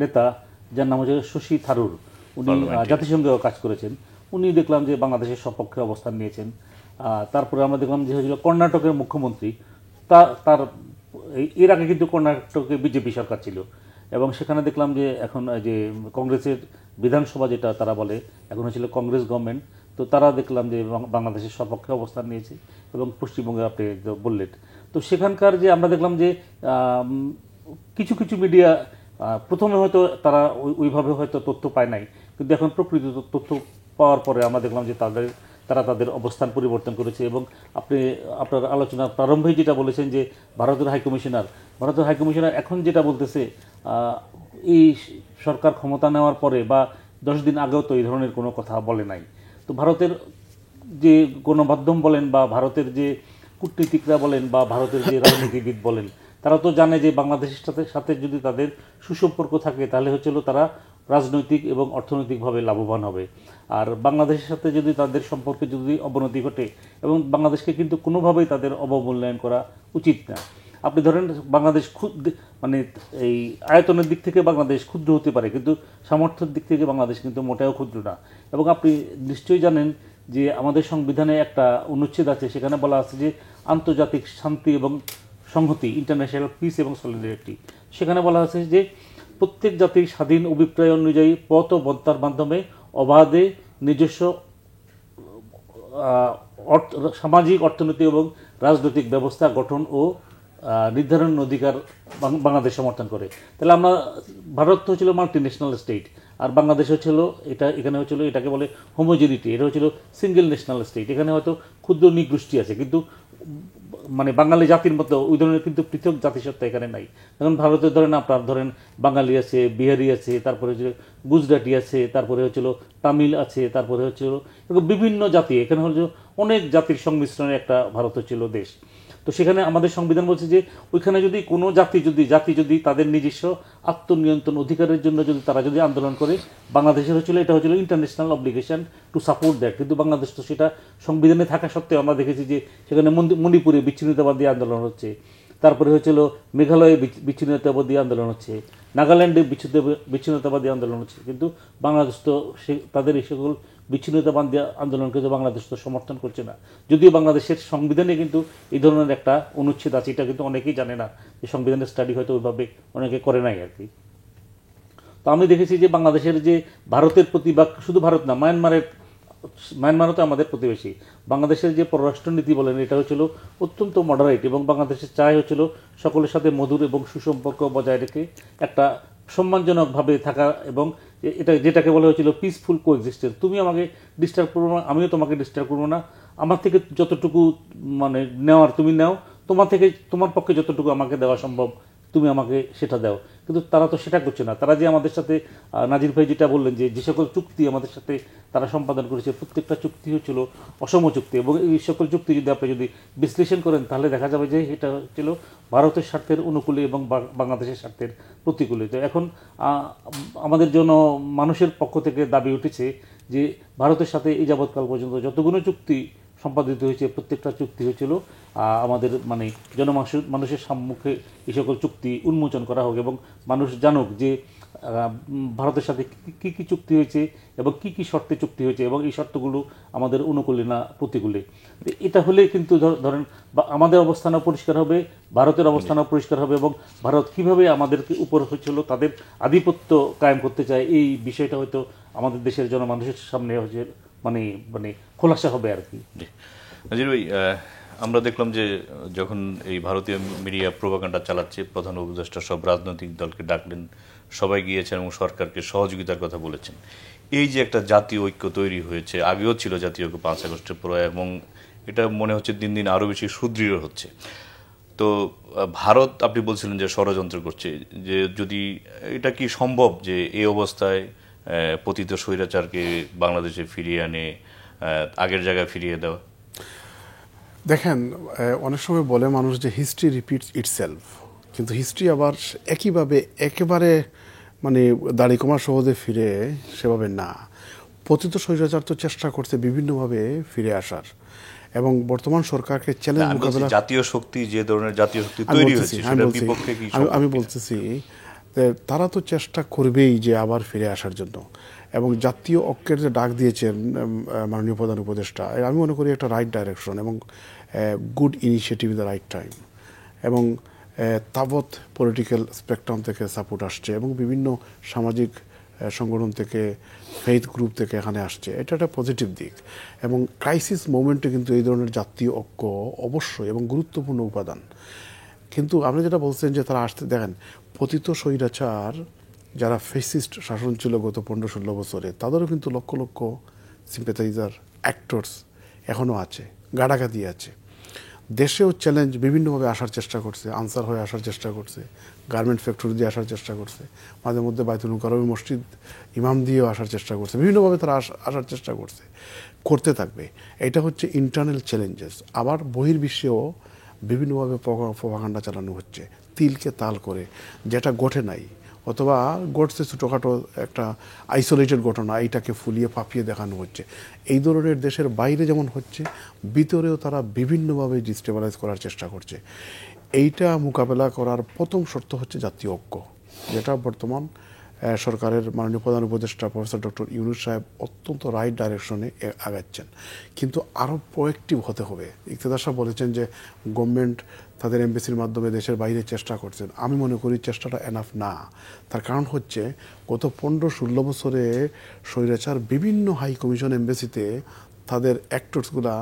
নেতা, যার নাম হচ্ছে শশী থারুর, উনি জাতিসংঘেও কাজ করেছেন, উনি দেখলাম যে বাংলাদেশের সপক্ষে অবস্থান নিয়েছেন। তারপরে আমরা দেখলাম যে হয়েছিল কর্ণাটকের মুখ্যমন্ত্রী, তার এর আগে কিন্তু কর্ণাটকে বিজেপি সরকার ছিল, এবং সেখানে দেখলাম যে এখন যে কংগ্রেসের বিধানসভা যেটা তারা বলে এখন হচ্ছিল কংগ্রেস গভর্নমেন্ট, তো তারা দেখলাম যে বাংলাদেশের সপক্ষে অবস্থান নিয়েছে, এবং পশ্চিমবঙ্গে আপনি বললেন। তো সেখানকার যে আমরা দেখলাম যে কিছু কিছু মিডিয়া প্রথমে হয়তো তারা ওইভাবে হয়তো তথ্য পায় নাই, কিন্তু এখন প্রকৃত তথ্য পাওয়ার পরে আমরা দেখলাম যে তারা তাদের অবস্থান পরিবর্তন করেছে। এবং আপনার আলোচনার প্রারম্ভে যেটা বলেছেন যে ভারতের হাইকমিশনার এখন যেটা বলতেছে, এই সরকার ক্ষমতা নেওয়ার পরে বা 10 দিন আগেও তো এই ধরনের কোনো কথা বলে নাই। তো ভারতের যে গণমাধ্যম বলেন বা ভারতের যে কূটনীতিকরা বলেন বা ভারতের যে রাজনীতিবিদ বলেন, তারা তো জানে যে বাংলাদেশের সাথে যদি তাদের সুসম্পর্ক থাকে তাহলে হচ্ছিল তারা রাজনৈতিক এবং অর্থনৈতিকভাবে লাভবান হবে। আর বাংলাদেশের সাথে যদি তাদের সম্পর্কে যদি অবনতি ঘটে, এবং বাংলাদেশকে কিন্তু কোনোভাবেই তাদের অবমূল্যায়ন করা উচিত না। আপনি ধরেন বাংলাদেশ মানে এই আয়তনের দিক থেকে বাংলাদেশ ক্ষুদ্র হতে পারে, কিন্তু সামর্থ্যের দিক থেকে বাংলাদেশ কিন্তু মোটেও ক্ষুদ্র না। এবং আপনি নিশ্চয়ই জানেন যে আমাদের সংবিধানে একটা অনুচ্ছেদ আছে, সেখানে বলা আছে যে আন্তর্জাতিক শান্তি এবং সংহতি, ইন্টারন্যাশনাল পিস এবং সলিডারিটি। সেখানে বলা আছে যে প্রত্যেক জাতির স্বাধীন অভিপ্রায় অনুযায়ী পথ ও বন্থার মাধ্যমে অবাধে নিজস্ব সামাজিক, অর্থনৈতিক এবং রাজনৈতিক ব্যবস্থা গঠন ও নির্ধারণ অধিকার বাংলাদেশ সমর্থন করে। তাহলে আমরা, ভারত তো হচ্ছিল মাল্টি ন্যাশনাল স্টেট, আর বাংলাদেশ হচ্ছিল এখানে হচ্ছিল, এটাকে বলে হোমোজেনিটি, এটা হচ্ছিল সিঙ্গেল ন্যাশনাল স্টেট। এখানে হয়তো ক্ষুদ্র নৃগোষ্ঠী আছে, কিন্তু মানে বাঙালি জাতির মতো ওই ধরনের কিন্তু পৃথক জাতিসত্তা এখানে নাই। যেমন ভারতে ধরেন আপনার ধরেন বাঙালি আছে, বিহারি আছে, তারপরে হচ্ছে গুজরাটি আছে, তারপরে হচ্ছিল তামিল আছে, তারপরে হচ্ছিল বিভিন্ন জাতি, এখানে হচ্ছে অনেক জাতির সংমিশ্রণে একটা ভারত হচ্ছিল দেশ। তো সেখানে আমাদের সংবিধান বলছে যে ওইখানে যদি কোনো জাতি যদি তাদের নিজস্ব আত্মনিয়ন্ত্রণ অধিকারের জন্য যদি তারা যদি আন্দোলন করে, বাংলাদেশের এটা হচ্ছিল international obligation to support that. কিন্তু বাংলাদেশ তো সেটা সংবিধানে থাকা সত্ত্বেও আমরা দেখেছি যে সেখানে মণিপুরে বিচ্ছিন্নতাবাদী আন্দোলন হচ্ছে, তারপরে হচ্ছিল মেঘালয়ে বিচ্ছিন্নতাবাদী আন্দোলন হচ্ছে, নাগাল্যান্ডে বিচ্ছিন্নতাবাদী আন্দোলন হচ্ছে, কিন্তু বাংলাদেশ তো তাদের এই সকল বিচ্ছিন্নতাবাদী আন্দোলনকে তো বাংলাদেশ তো সমর্থন করছে না। যদিও বাংলাদেশের সংবিধানে কিন্তু এই ধরনের একটা অনুচ্ছেদ আছে, এটা কিন্তু অনেকেই জানে না, যে সংবিধানের স্টাডি হয়তো ওইভাবে অনেকে করে নাই আর কি। তো আমি দেখেছি যে বাংলাদেশের যে ভারতের প্রতি, বা শুধু ভারত না, মায়ানমারও তো আমাদের প্রতিবেশী, বাংলাদেশের যে পররাষ্ট্রনীতি বলেন এটা হচ্ছিল অত্যন্ত মডারেট, এবং বাংলাদেশের চাই হচ্ছিল সকলের সাথে মধুর এবং সুসম্পর্ক বজায় রেখে একটা সম্মানজনকভাবে থাকা, এবং এটা যেটাকে বলা হয়েছিল পিসফুল কোএক্সিস্টেন্স। তুমি আমাকে ডিস্টার্ব করবো না, আমিও তোমাকে ডিস্টার্ব করবো না, আমার থেকে যতটুকু মানে নেওয়ার তুমি নাও, তোমার পক্ষে যতটুকু আমাকে দেওয়া সম্ভব তুমি আমাকে সেটা দাও। কিন্তু তারা তো সেটা করছে না। তারা যে আমাদের সাথে, নাজির ভাই যেটা বললেন যে সকল চুক্তি আমাদের সাথে তারা সম্পাদন করেছে, প্রত্যেকটা চুক্তি হচ্ছিল অসম চুক্তি, এবং এই সকল চুক্তি যদি আপনি যদি বিশ্লেষণ করেন তাহলে দেখা যাবে যে এটা হচ্ছিল ভারতের স্বার্থের অনুকূলে এবং বাংলাদেশের স্বার্থের প্রতিকূলে। তো এখন আমাদের জন্য মানুষের পক্ষ থেকে দাবি উঠেছে যে ভারতের সাথে এই যাবৎকাল পর্যন্ত যতগুলো চুক্তি সম্পাদিত হয়েছে, প্রত্যেকটা চুক্তি হয়েছিল আমাদের মানে মানুষের সম্মুখে এই সকল চুক্তি উন্মোচন করা হোক, এবং মানুষ জানুক যে ভারতের সাথে কি কি চুক্তি হয়েছে এবং কি কি শর্তে চুক্তি হয়েছে, এবং এই শর্তগুলো আমাদের অনুকূলে না প্রতিকূলে। এটা হলে কিন্তু ধরেন আমাদের অবস্থানও পরিষ্কার হবে, ভারতের অবস্থানও পরিষ্কার হবে, এবং ভারত কিভাবে আমাদের উপর হচ্ছিল তাদের আধিপত্য কায়েম করতে চায় এই বিষয়টা হয়তো আমাদের দেশের জনমানুষের সামনে হচ্ছে মানে মানে খোলাসা হবে আর কি। নাজির ভাই, আমরা দেখলাম যে যখন এই ভারতীয় মিডিয়া প্রোপাগান্ডা চালাচ্ছে, প্রধান উপদেষ্টা সব রাজনৈতিক দলকে ডাকলেন, সবাই গিয়েছেন এবং সরকারকে সহযোগিতার কথা বলেছেন। এই যে একটা জাতীয় ঐক্য তৈরি হয়েছে, আগেও ছিল জাতীয় ঐক্য 5 আগস্টের পর, এবং এটা মনে হচ্ছে দিন দিন আরও বেশি সুদৃঢ় হচ্ছে। তো ভারত, আপনি বলছিলেন যে ষড়যন্ত্র করছে, যে যদি এটা কি সম্ভব যে এই অবস্থায় পতিত স্বৈরাচারকে বাংলাদেশে ফিরিয়ে আনে আগের জায়গায় ফিরিয়ে দেওয়া? দেখেন, অনেক সময় বলে মানুষ যে হিস্ট্রি রিপিটস ইটসেলফ, কিন্তু হিস্ট্রি আবার একইভাবে একেবারে মানে দাড়িকমা সহজে ফিরে সেভাবে না। পতিত স্বৈরাচার তো চেষ্টা করছে বিভিন্নভাবে ফিরে আসার, এবং বর্তমান সরকারকে চ্যালেঞ্জ মোকাবেলা, জাতীয় শক্তি, যে ধরনের জাতীয় শক্তি তৈরি হয়েছে সেটার বিপক্ষে কি? আমি বলতেছি তারা তো চেষ্টা করবেই যে আবার ফিরে আসার জন্য, এবং জাতীয় ঐক্যের যে ডাক দিয়েছেন মাননীয় প্রধান উপদেষ্টা, আমি মনে করি একটা রাইট ডাইরেকশন এবং good initiative in the right time, এবং তাবৎ পলিটিক্যাল স্পেকট্রাম থেকে সাপোর্ট আসছে, এবং বিভিন্ন সামাজিক সংগঠন থেকে, ফেইথ গ্রুপ থেকে এখানে আসছে। এটা একটা পজিটিভ দিক, এবং ক্রাইসিস মোমেন্টে কিন্তু এই ধরনের জাতীয় ঐক্য অবশ্যই এবং গুরুত্বপূর্ণ উপাদান। কিন্তু আপনি যেটা বলছেন যে তারা আসতে, দেখেন পতিত স্বৈরাচার যারা ফেসিস্ট শাসন ছিল গত 15-16 বছরে, তাদেরও কিন্তু লক্ষ লক্ষ সিম্প্যাথাইজার, অ্যাক্টরস এখনও আছে, গাড়াগাদি আছে। দেশেও চ্যালেঞ্জ বিভিন্নভাবে আসার চেষ্টা করছে, আনসার হয়ে আসার চেষ্টা করছে, গার্মেন্ট ফ্যাক্টরি দিয়ে আসার চেষ্টা করছে, মাঝে মধ্যে বাইতুল মুকাররম মসজিদ ইমাম দিয়েও আসার চেষ্টা করছে, বিভিন্নভাবে তারা আসার চেষ্টা করতে থাকবে। এটা হচ্ছে ইন্টারনাল চ্যালেঞ্জেস। আবার বহির্বিশ্বেও বিভিন্নভাবে প্রপাগান্ডা চালানো হচ্ছে তিলকে তাল করে, যেটা ঘটে নাই, অথবা ঘটছে ছোটোখাটো একটা আইসোলেটেড ঘটনা, এইটাকে ফুলিয়ে ফাঁপিয়ে দেখানো হচ্ছে। এই ধরনের দেশের বাইরে যেমন হচ্ছে, ভিতরেও তারা বিভিন্নভাবে ডিস্টেবিলাইজ করার চেষ্টা করছে। এইটা মোকাবেলা করার প্রথম শর্ত হচ্ছে জাতীয় ঐক্য, যেটা বর্তমান সরকারের মাননীয় প্রধান উপদেষ্টা প্রফেসর ডক্টর ইউনূস সাহেব অত্যন্ত রাইট ডাইরেকশনে আগাচ্ছেন। কিন্তু আরও প্রোঅ্যাক্টিভ হতে হবে। ইকতেদার সাহেব বলেছেন যে গভর্নমেন্ট তাদের এমবেসির মাধ্যমে দেশের বাইরে চেষ্টা করছেন। আমি মনে করি চেষ্টাটা এনাফ না। তার কারণ হচ্ছে গত 15-16 বছরে স্বৈরাচার বিভিন্ন হাই কমিশন এমবেসিতে তাদের অ্যাক্টরসগুলা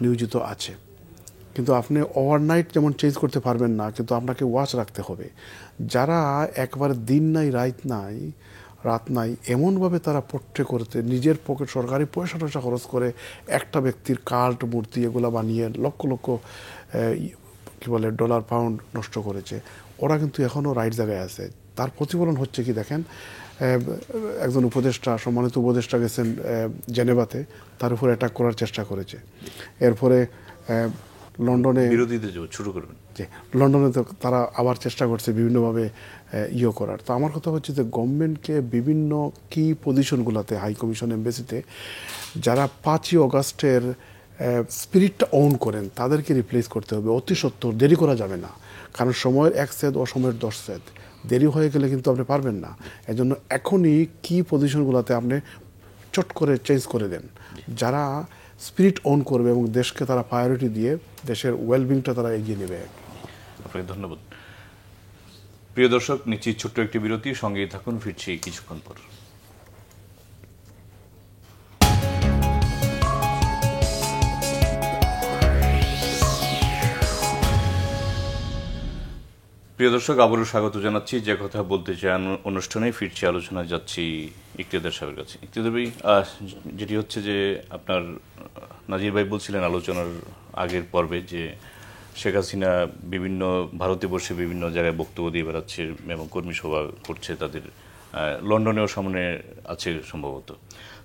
নিয়োজিত আছে। কিন্তু আপনি ওভারনাইট যেমন চেঞ্জ করতে পারবেন না, কিন্তু আপনাকে ওয়াচ রাখতে হবে। যারা একবারে দিন নাই রাত নাই এমনভাবে তারা পোট্রে করতে নিজের পকেট সরকারি পয়সা টয়সা খরচ করে একটা ব্যক্তির কাল্ট মূর্তি এগুলো বানিয়ে লক্ষ লক্ষ কী বলে ডলার পাউন্ড নষ্ট করেছে, ওরা কিন্তু এখনও রাইট জায়গায় আছে। তার প্রতিফলন হচ্ছে কি দেখেন, একজন উপদেষ্টা, সম্মানিত উপদেষ্টা গেছেন জেনেভাতে, তার উপর অ্যাটাক করার চেষ্টা করেছে। এরপরে লন্ডনে বিরোধীদের শুরু করবেন, যে লন্ডনে তো তারা আবার চেষ্টা করছে বিভিন্নভাবে করার। তো আমার কথা হচ্ছে যে গভর্নমেন্টকে বিভিন্ন কি পজিশনগুলোতে হাই কমিশন এমবেসিতে যারা 5ই অগাস্টের স্পিরিটটা অন করেন তাদেরকে রিপ্লেস করতে হবে অতি সত্বর, দেরি করা যাবে না। কারণ সময়ের 1 সেদ অসময়ের 10 সেদ, দেরি হয়ে গেলে কিন্তু আপনি পারবেন না। এজন্য এখনই কি পজিশনগুলোতে আপনি চট করে চেঞ্জ করে দেন, যারা স্পিরিট অন করবে এবং দেশকে তারা প্রায়োরিটি দিয়ে দেশের ওয়েলবিংটা তারা এগিয়ে নেবে। আপনাকে ধন্যবাদ। প্রিয় দর্শক, নিচ্ছি ছোট্ট একটি বিরতি, সঙ্গেই থাকুন, ফিরছি কিছুক্ষণ পর। প্রিয় দর্শক, আবারও স্বাগত জানাচ্ছি যে কথা বলতে চান অনুষ্ঠানে। ফিরছি, আলোচনা যাচ্ছি ইকতেদার সাহেবের কাছে। ইকতেদার ভাই, যেটি হচ্ছে যে আপনার নাজির ভাই বলছিলেন আলোচনার আগের পর্বে যে শেখ হাসিনা বিভিন্ন ভারতে বসে বিভিন্ন জায়গায় বক্তব্য দিয়ে বেড়াচ্ছে এবং কর্মী সভা করছে, তাদের লন্ডনেও সামনে আছে সম্ভবত।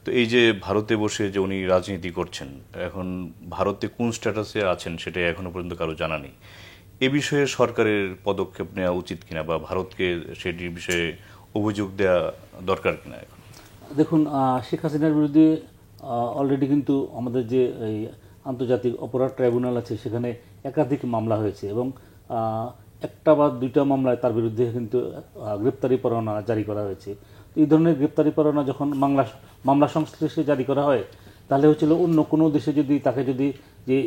তো এই যে ভারতে বসে যে উনি রাজনীতি করছেন, এখন ভারতে কোন স্ট্যাটাসে আছেন সেটা এখনো পর্যন্ত কারো জানা নেই। এ বিষয়ে সরকারের পদক্ষেপ নেওয়া উচিত কিনা, বা ভারতকে সেটির বিষয়ে অভিযোগ দেওয়া দরকার কিনা? এখন দেখুন, শেখ হাসিনার বিরুদ্ধে অলরেডি কিন্তু আমাদের যে এই আন্তর্জাতিক অপরাধ ট্রাইব্যুনাল আছে সেখানে একাধিক মামলা হয়েছে এবং একটা বা দুইটা মামলায় তার বিরুদ্ধে কিন্তু গ্রেপ্তারি পরোয়ানা জারি করা হয়েছে। তো এই ধরনের গ্রেপ্তারি পরোয়ানা যখন মামলা সংশ্লিষ্টে জারি করা হয়, তাহলে হচ্ছিল অন্য কোনো দেশে যদি তাকে যদি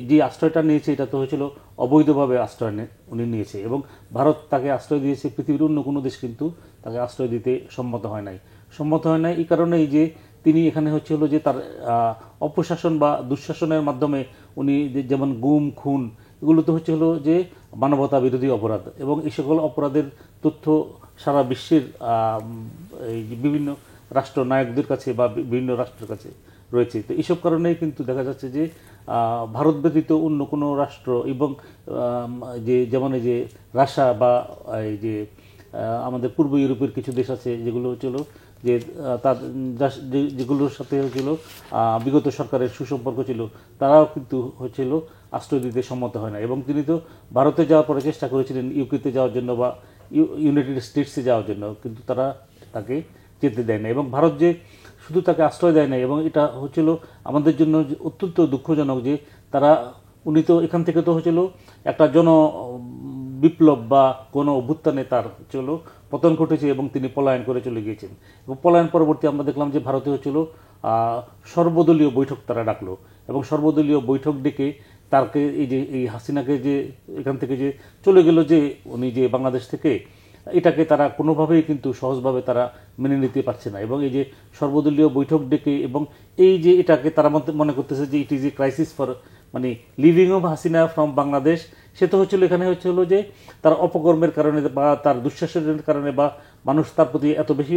যে আশ্রয়টা নিয়েছে এটা তো হচ্ছিল অবৈধভাবে আশ্রয় উনি নিয়েছে, এবং ভারত তাকে আশ্রয় দিয়েছে। পৃথিবীর অন্য কোনো দেশ কিন্তু তাকে আশ্রয় দিতে সম্মত হয় নাই। এই কারণেই যে তিনি এখানে হচ্ছিল যে তার অপশাসন বা দুঃশাসনের মাধ্যমে উনি যেমন গুম খুন এগুলো তো হচ্ছে হলো যে মানবতা বিরোধী অপরাধ, এবং এই সকল অপরাধের তথ্য সারা বিশ্বের এই বিভিন্ন রাষ্ট্র নায়কদের কাছে বা বিভিন্ন রাষ্ট্রের কাছে রয়েছে। তো এইসব কারণেই কিন্তু দেখা যাচ্ছে যে ভারত ব্যতীত অন্য কোনো রাষ্ট্র এবং যেমন এই যে রাশিয়া বা এই যে আমাদের পূর্ব ইউরোপের কিছু দেশ আছে যেগুলো হচ্ছিল যে তার যেগুলোর সাথে হচ্ছিল বিগত সরকারের সুসম্পর্ক ছিল, তারাও কিন্তু হচ্ছিল আশ্রয় দিতে সম্মত হয় না। এবং তিনি তো ভারতে যাওয়ার পরে চেষ্টা করেছিলেন ইউকেতে যাওয়ার জন্য বা ইউনাইটেড স্টেটসে যাওয়ার জন্য, কিন্তু তারা তাকে যেতে দেয় না। এবং ভারত যে শুধু তাকে আশ্রয় দেয় না, এবং এটা হচ্ছিল আমাদের জন্য অত্যন্ত দুঃখজনক যে উনি তো এখান থেকে তো হচ্ছিল একটা বিপ্লব বা কোনো অভ্যুত্থানে তার হচ্ছিল পতন ঘটেছে এবং তিনি পলায়ন করে চলে গিয়েছেন। এবং পলায়ন পরবর্তী আমরা দেখলাম যে ভারতে হচ্ছিল সর্বদলীয় বৈঠক তারা ডাকলো, এবং সর্বদলীয় বৈঠক ডেকে তাকে এই হাসিনাকে যে এখান থেকে যে চলে গেল যে উনি যে বাংলাদেশ থেকে, এটাকে তারা কোনোভাবেই কিন্তু সহজভাবে তারা মেনে নিতে পারছে না। এবং এই যে সর্বদলীয় বৈঠক ডেকে এবং এই যে এটাকে তারা মনে করতেছে যে it is a crisis for মানে leaving of Hasina from Bangladesh. সে তো হচ্ছিল এখানে হচ্ছিল যে তার অপকর্মের কারণে বা তার দুঃশাসনের কারণে বা মানুষ তার প্রতি এত বেশি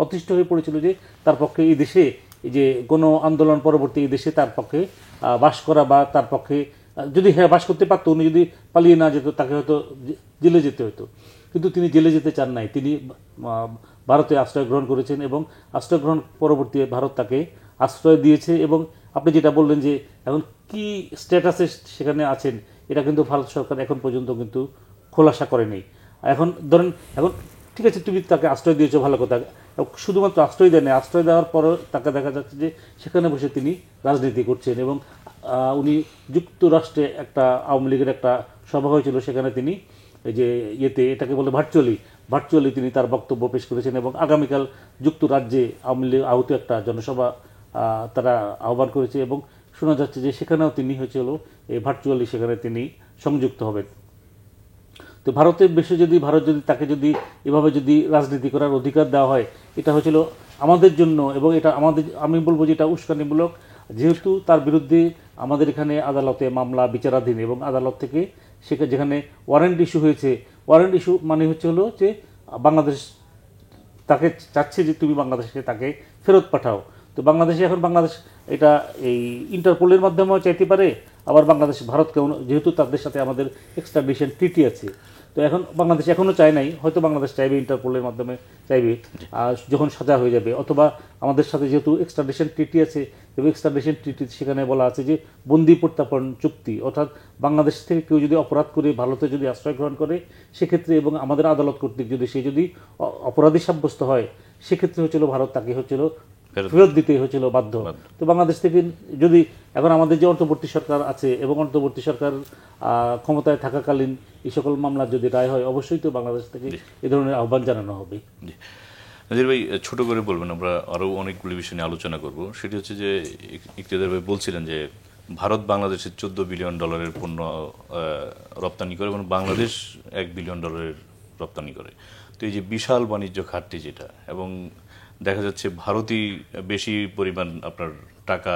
অতিষ্ঠ হয়ে পড়েছিল যে তার পক্ষে এই দেশে এই যে কোনো আন্দোলন পরবর্তী এই দেশে তার পক্ষে বাস করা বা তার পক্ষে যদি বাস করতে পারতো, উনি যদি পালিয়ে না যেত তাকে হয়তো জেলে যেতে হতো। কিন্তু তিনি জেলে যেতে চান নাই, তিনি ভারতে আশ্রয় গ্রহণ করেছেন এবং আশ্রয় গ্রহণ পরবর্তী ভারত তাকে আশ্রয় দিয়েছে। এবং আপনি যেটা বললেন যে এখন কি স্ট্যাটাসে সেখানে আছেন, এটা কিন্তু ভারত সরকার এখন পর্যন্ত কিন্তু খোলাসা করেনি। এখন ধরেন এখন ঠিক আছে তুমি তাকে আশ্রয় দিয়েছো, ভালো কথা, শুধুমাত্র আশ্রয় দেয়নি, আশ্রয় দেওয়ার পরও তাকে দেখা যাচ্ছে যে সেখানে বসে তিনি রাজনীতি করছেন। এবং উনি যুক্তরাষ্ট্রে একটা আওয়ামী লীগের একটা সভা হয়েছিল, সেখানে তিনি এই যে এটাকে বলে ভার্চুয়ালি তিনি তার বক্তব্য পেশ করেছেন। এবং আগামীকাল যুক্তরাজ্যে আওয়ামী লীগ আহত একটা জনসভা তারা আহ্বান করেছে, এবং শোনা যাচ্ছে যে সেখানেও তিনি হয়েছিল এই ভার্চুয়ালি সেখানে তিনি সংযুক্ত হবেন। তো ভারতের বেশি যদি তাকে যদি এভাবে যদি রাজনীতি করার অধিকার দেওয়া হয়, এটা হয়েছিল আমাদের জন্য, এবং এটা আমি বলবো যে এটা উস্কানিমূলক, যেহেতু তার বিরুদ্ধে আমাদের এখানে আদালতে মামলা বিচারাধীন, এবং আদালত থেকে যেখানে ওয়ারেন্ট ইস্যু হয়েছে, ওয়ারেন্ট ইস্যু মানে হলো যে বাংলাদেশ তাকে চাচ্ছে যে তুমি বাংলাদেশে তাকে ফেরত পাঠাও। তো বাংলাদেশ এটা এই ইন্টারপোলের মাধ্যমেও চাইতে পারে, আবার বাংলাদেশ ভারতকেও, যেহেতু তাদের সাথে আমাদের এক্সট্রাডিশন ট্রিটি আছে। তো এখন বাংলাদেশ এখনও চায় নাই, হয়তো বাংলাদেশ চাইবে, ইন্টারপোলের মাধ্যমে চাইবে যখন সাজা হয়ে যাবে, অথবা আমাদের সাথে যেহেতু এক্সট্রাডিশন ট্রিটি আছে, এবং এক্সট্রাডিশন ট্রিটি সেখানে বলা আছে যে বন্দি প্রত্যার্পণ চুক্তি, অর্থাৎ বাংলাদেশ থেকে কেউ যদি অপরাধ করে ভারতে যদি আশ্রয় গ্রহণ করে সেক্ষেত্রে, এবং আমাদের আদালত কর্তৃক যদি অপরাধী সাব্যস্ত হয়, সেক্ষেত্রে ভারত তাকে ফেরত দিতে বাধ্য। তো বাংলাদেশ থেকে যদি এখন আমাদের যে অন্তর্বর্তী সরকার আছে, এবং অন্তর্বর্তী সরকার ক্ষমতায় থাকাকালীন এই সকল মামলার যদি রায় হয়, অবশ্যই তো বাংলাদেশ থেকে এ ধরনের আহ্বান জানানো হবে। নাজির ভাই, ছোট করে বলবেন, আমরা আরও অনেকগুলি বিষয় নিয়ে আলোচনা করব। সেটি হচ্ছে যে ইকতেদার ভাই বলছিলেন যে ভারত বাংলাদেশের $14 বিলিয়ন পণ্য রপ্তানি করে, এবং বাংলাদেশ $1 বিলিয়ন রপ্তানি করে। তো এই যে বিশাল বাণিজ্য ঘাটতি যেটা, এবং দেখা যাচ্ছে ভারতই বেশি পরিমাণ আপনার টাকা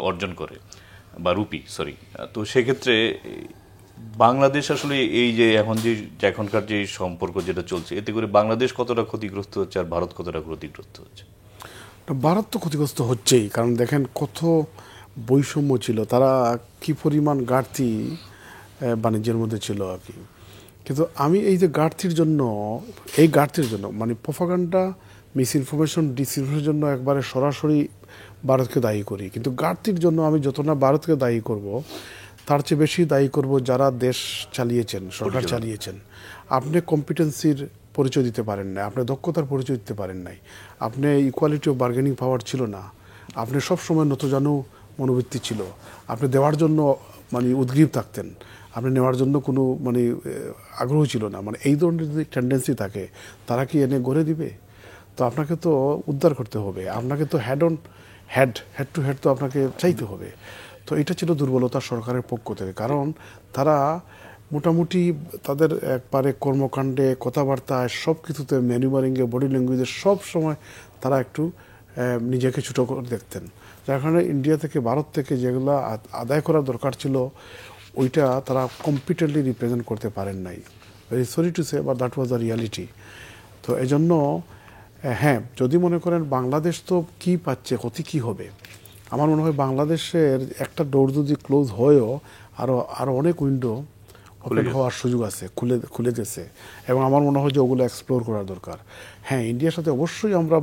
অর্জন করে, বা রুপি, সরি। তো সেক্ষেত্রে বাংলাদেশ আসলে এই যে এখনকার যে সম্পর্ক যেটা চলছে, এতে করে বাংলাদেশ কতটা ক্ষতিগ্রস্ত হচ্ছে, আর ভারত কতটা ক্ষতিগ্রস্ত হচ্ছে? ভারত তো ক্ষতিগ্রস্ত হচ্ছেই, কারণ দেখেন কত বৈষম্য ছিল, তারা কি পরিমাণ ঘাটতি বাণিজ্যের মধ্যে ছিল আর কি। কিন্তু আমি এই যে ঘাটতির জন্য মানে প্রপাগান্ডা, মিসইনফরমেশন, ডিসইনফরমেশনের জন্য একবারে সরাসরি ভারতকে দায়ী করি, কিন্তু ঘাটতির জন্য আমি যত না ভারতকে দায়ী করব, তার চেয়ে বেশি দায়ী করব যারা দেশ চালিয়েছেন, সরকার চালিয়েছেন। আপনি কম্পিটেন্সির পরিচয় দিতে পারেন না, আপনি দক্ষতার পরিচয় দিতে পারেন নাই, আপনি ইকুয়ালিটি অফ বার্গেনিং পাওয়ার ছিল না, আপনি সবসময় নতজানু মনোবৃত্তি ছিল, আপনি দেওয়ার জন্য মানে উদ্গ্রীব থাকতেন, আপনি নেওয়ার জন্য কোনো মানে আগ্রহ ছিল না। মানে এই ধরনের যদি টেন্ডেন্সি থাকে, তারা কি এনে গড়ে দিবে? তো আপনাকে তো উদ্ধার করতে হবে, আপনাকে তো হেড টু হেড তো আপনাকে চাইতে হবে। তো এটা ছিল দুর্বলতা সরকারের পক্ষ থেকে, কারণ তারা মোটামুটি তাদের একবারে কর্মকাণ্ডে, কথাবার্তায়, সব কিছুতে, ম্যানুভারিংয়ে, বডি ল্যাঙ্গুয়েজে সব সময় তারা একটু নিজেকে ছোটো করে দেখতেন, যার কারণে ইন্ডিয়া থেকে, ভারত থেকে যেগুলো আদায় করার দরকার ছিল, ওইটা তারা কম্পিটেন্টলি রিপ্রেজেন্ট করতে পারেন নাই। Very sorry to say, but that was the reality. তো এজন্য হ্যাঁ, যদি মনে করেন বাংলাদেশ তো কী পাচ্ছে, ক্ষতি কী হবে, আমার মনে হয় বাংলাদেশের একটা ডোর যদি ক্লোজ হয়েও আরও অনেক উইন্ডো ওপেন হওয়ার সুযোগ আছে, খুলে গেছে, এবং আমার মনে হয় যে ওগুলো এক্সপ্লোর করার দরকার। হ্যাঁ, ইন্ডিয়ার সাথে অবশ্যই আমরা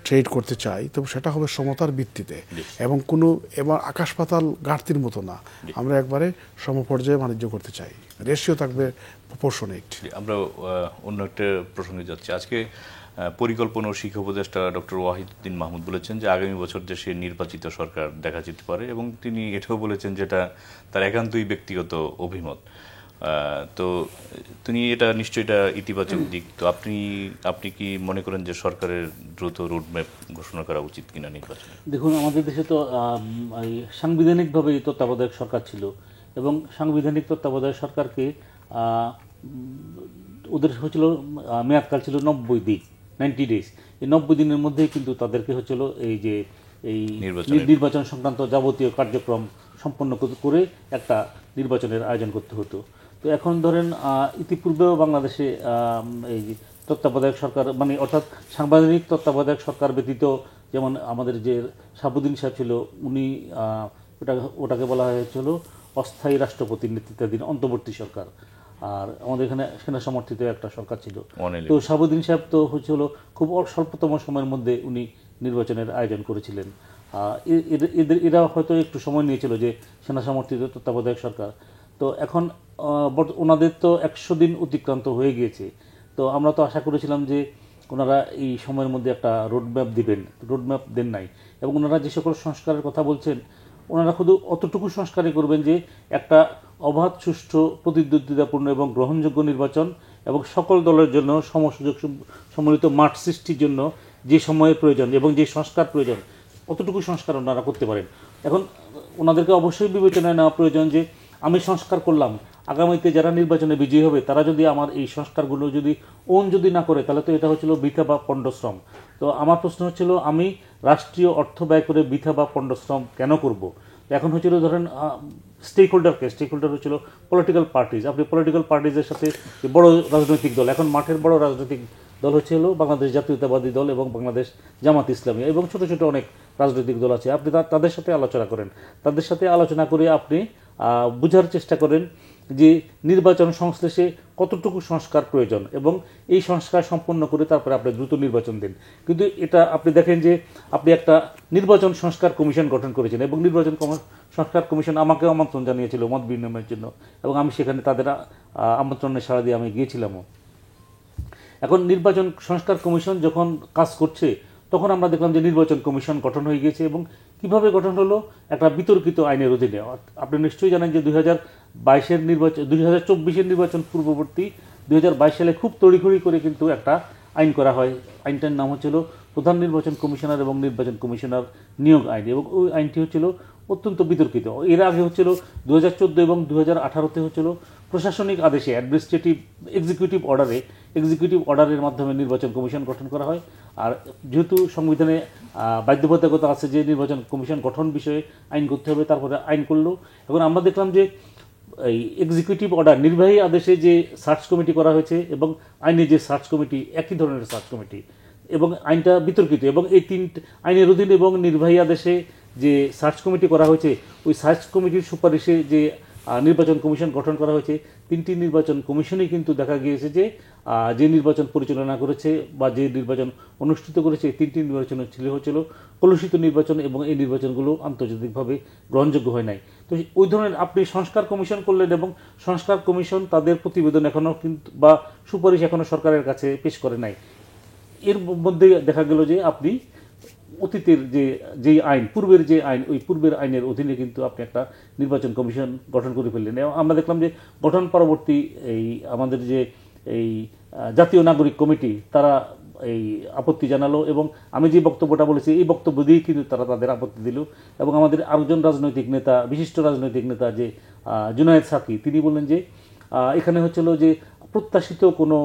ট্রেড করতে চাই, তবে সেটা হবে সমতার ভিত্তিতে, এবং এবার আকাশ পাতাল ঘাটতির মতো না, আমরা একবারে সমপর্যায়ে বাণিজ্য করতে চাই, রেশিও থাকবে প্রপোর্শনেট। আমরা অন্য একটা প্রসঙ্গে যাচ্ছি। আজকে পরিকল্পনা ও শিক্ষা উপদেষ্টা ডক্টর ওয়াহিদুদ্দিন মাহমুদ বলেছেন যে আগামী বছর দেশে নির্বাচিত সরকার দেখা যেতে পারে, এবং তিনি এটাও বলেছেন যেটা তার একান্তই ব্যক্তিগত অভিমত। তো তিনি এটা নিশ্চয়ই এটা ইতিবাচক দিক। তো আপনি কি মনে করেন যে সরকারের দ্রুত রোডম্যাপ ঘোষণা করা উচিত কিনা নির্বাচনে? দেখুন, আমাদের দেশে তো সাংবিধানিকভাবে তত্ত্বাবধায়ক সরকার ছিল, এবং সাংবিধানিক তত্ত্বাবধায়ক সরকারকে ওদের মেয়াদকাল ছিল 90 ডেজ। এই 90 দিনের মধ্যেই কিন্তু তাদেরকে এই নির্বাচন সংক্রান্ত যাবতীয় কার্যক্রম সম্পন্ন করে একটা নির্বাচনের আয়োজন করতে হতো। তো এখন ধরেন ইতিপূর্বেও বাংলাদেশে এই তত্ত্বাবধায়ক সরকার, মানে অর্থাৎ সাংবিধানিক তত্ত্বাবধায়ক সরকার ব্যতীত, যেমন আমাদের যে শাহাবুদ্দিন সাহেব ছিল, উনি ওটাকে বলা হয়েছিল অস্থায়ী রাষ্ট্রপতির নেতৃত্বাধীন অন্তর্বর্তী সরকার, আর আমাদের এখানে সেনা সমর্থিত একটা সরকার ছিল। তো শাহাবুদ্দিন সাহেব তো খুব স্বল্পতম সময়ের মধ্যে উনি নির্বাচনের আয়োজন করেছিলেন। এরা হয়তো একটু সময় নিয়েছিল যে সেনা সমর্থিত তত্ত্বাবধায়ক সরকার। তো এখন ওনাদের তো 100 দিন অতিক্রান্ত হয়ে গিয়েছে। তো আমরা তো আশা করেছিলাম যে ওনারা এই সময়ের মধ্যে একটা রোডম্যাপ দিবেন, রোডম্যাপ দেন নাই। এবং ওনারা যে সকল সংস্কারের কথা বলছেন, ওনারা শুধু অতটুকু সংস্কারই করবেন যে একটা অবাধ, সুষ্ঠু, প্রতিদ্বন্দ্বিতাপূর্ণ এবং গ্রহণযোগ্য নির্বাচন এবং সকল দলের জন্য সমসুযোগ সম্মিলিত মাঠ সৃষ্টির জন্য যে সময়ের প্রয়োজন এবং যে সংস্কার প্রয়োজন, অতটুকু সংস্কার ওনারা করতে পারেন। এখন ওনাদেরকে অবশ্যই বিবেচনায় নেওয়া প্রয়োজন যে আমি সংস্কার করলাম, আগামীতে যারা নির্বাচনে বিজয়ী হবে তারা যদি আমার এই সংস্কারগুলো যদি না করে, তাহলে তো এটা হচ্ছিল বৃথা বা পণ্ডশ্রম। তো আমার প্রশ্ন হচ্ছিল, আমি রাষ্ট্রীয় অর্থ ব্যয় করে বৃথা বা পণ্ডশ্রম কেন করব? এখন হচ্ছিল ধরেন স্টেক হোল্ডার হচ্ছিল পলিটিক্যাল পার্টিজ। আপনি পলিটিক্যাল পার্টিজের সাথে যে বড় রাজনৈতিক দল, এখন মাঠের বড় রাজনৈতিক দল হচ্ছে বাংলাদেশ জাতীয়তাবাদী দল এবং বাংলাদেশ জামাত ইসলামী এবং ছোট ছোট অনেক রাজনৈতিক দল আছে। আপনি তাদের সাথে আলোচনা করেন, তাদের সাথে আলোচনা করে আপনি বোঝার চেষ্টা করেন যে নির্বাচন সংশ্লেষে কতটুকু সংস্কার প্রয়োজন এবং এই সংস্কার সম্পন্ন করে তারপরে আপনি দ্রুত নির্বাচন দিন। কিন্তু এটা আপনি দেখেন যে আপনি একটা নির্বাচন সংস্কার কমিশন গঠন করেছেন এবং নির্বাচন সংস্কার কমিশন আমাকে আমন্ত্রণ জানিয়েছিল মত বিনিময়ের জন্য এবং আমি সেখানে তাদের আমন্ত্রণে সাড়া দিয়ে আমি গিয়েছিলামও। এখন নির্বাচন সংস্কার কমিশন যখন কাজ করছে তখন আমরা দেখলাম যে নির্বাচন কমিশন গঠন হয়ে গিয়েছে এবং কিভাবে গঠন হলো, একটা বিতর্কিত আইনের অধীনে। আপনি নিশ্চয়ই জানেন যে 2022-এর নির্বাচন, 2024-এর নির্বাচন পূর্ববর্তী 2022 সালে খুব তড়িঘড়ি করে কিন্তু একটা আইন করা হয়। আইনটার নাম হচ্ছিল প্রধান নির্বাচন কমিশনার এবং নির্বাচন কমিশনার নিয়োগ আইন এবং ওই আইনটি হচ্ছিল অত্যন্ত বিতর্কিত। এর আগে হচ্ছিল 2014 এবং 2018-তে হচ্ছিল প্রশাসনিক আদেশে এক্সিকিউটিভ অর্ডারের মাধ্যমে নির্বাচন কমিশন গঠন করা হয়। আর যেহেতু সংবিধানে বাধ্যবাধকতা আছে যে নির্বাচন কমিশন গঠন বিষয়ে আইন করতে হবে, তারপরে আইন করলো। এখন আমরা দেখলাম যে এই এক্সিকিউটিভ অর্ডার, নির্বাহী আদেশে যে সার্চ কমিটি করা হয়েছে এবং আইনে যে সার্চ কমিটি, একই ধরনের সার্চ কমিটি এবং আইনটা বিতর্কিত। এবং এই আইনের অধীনে এবং নির্বাহী আদেশে যে সার্চ কমিটি করা হয়েছে, ওই সার্চ কমিটির সুপারিশে যে নির্বাচন কমিশন গঠন করা হয়েছে, 3টি নির্বাচন কমিশনেই কিন্তু দেখা গিয়েছে যে যে নির্বাচন পরিচালনা করেছে বা যে নির্বাচন অনুষ্ঠিত করেছে, 3টি নির্বাচন হচ্ছিল কলুষিত নির্বাচন এবং এই নির্বাচনগুলো আন্তর্জাতিকভাবে গ্রহণযোগ্য হয় নাই। তো ওই ধরনের আপনি সংস্কার কমিশন করলেন এবং সংস্কার কমিশন তাদের প্রতিবেদন এখনও কিন্তু বা সুপারিশ এখনও সরকারের কাছে পেশ করে নাই। এর মধ্যে দেখা গেল যে আপনি অতীতের যে আইন, পূর্বের যে আইন, ওই পূর্বের আইনের অধীনে কিন্তু আপনি একটা নির্বাচন কমিশন গঠন করে ফেললেন। এবং আমরা দেখলাম যে গঠন পরবর্তী এই আমাদের যে এই জাতীয় নাগরিক কমিটি, তারা এই আপত্তি জানালো এবং আমি যে বক্তব্যটা বলেছি এই বক্তব্য দিয়েই কিন্তু তারা তাদের আপত্তি দিল। এবং আমাদের আরেকজন রাজনৈতিক নেতা, বিশিষ্ট রাজনৈতিক নেতা যে জুনায়েদ সাকি, তিনি বললেন যে এখানে হচ্ছিল যে প্রত্যাশিত কোনো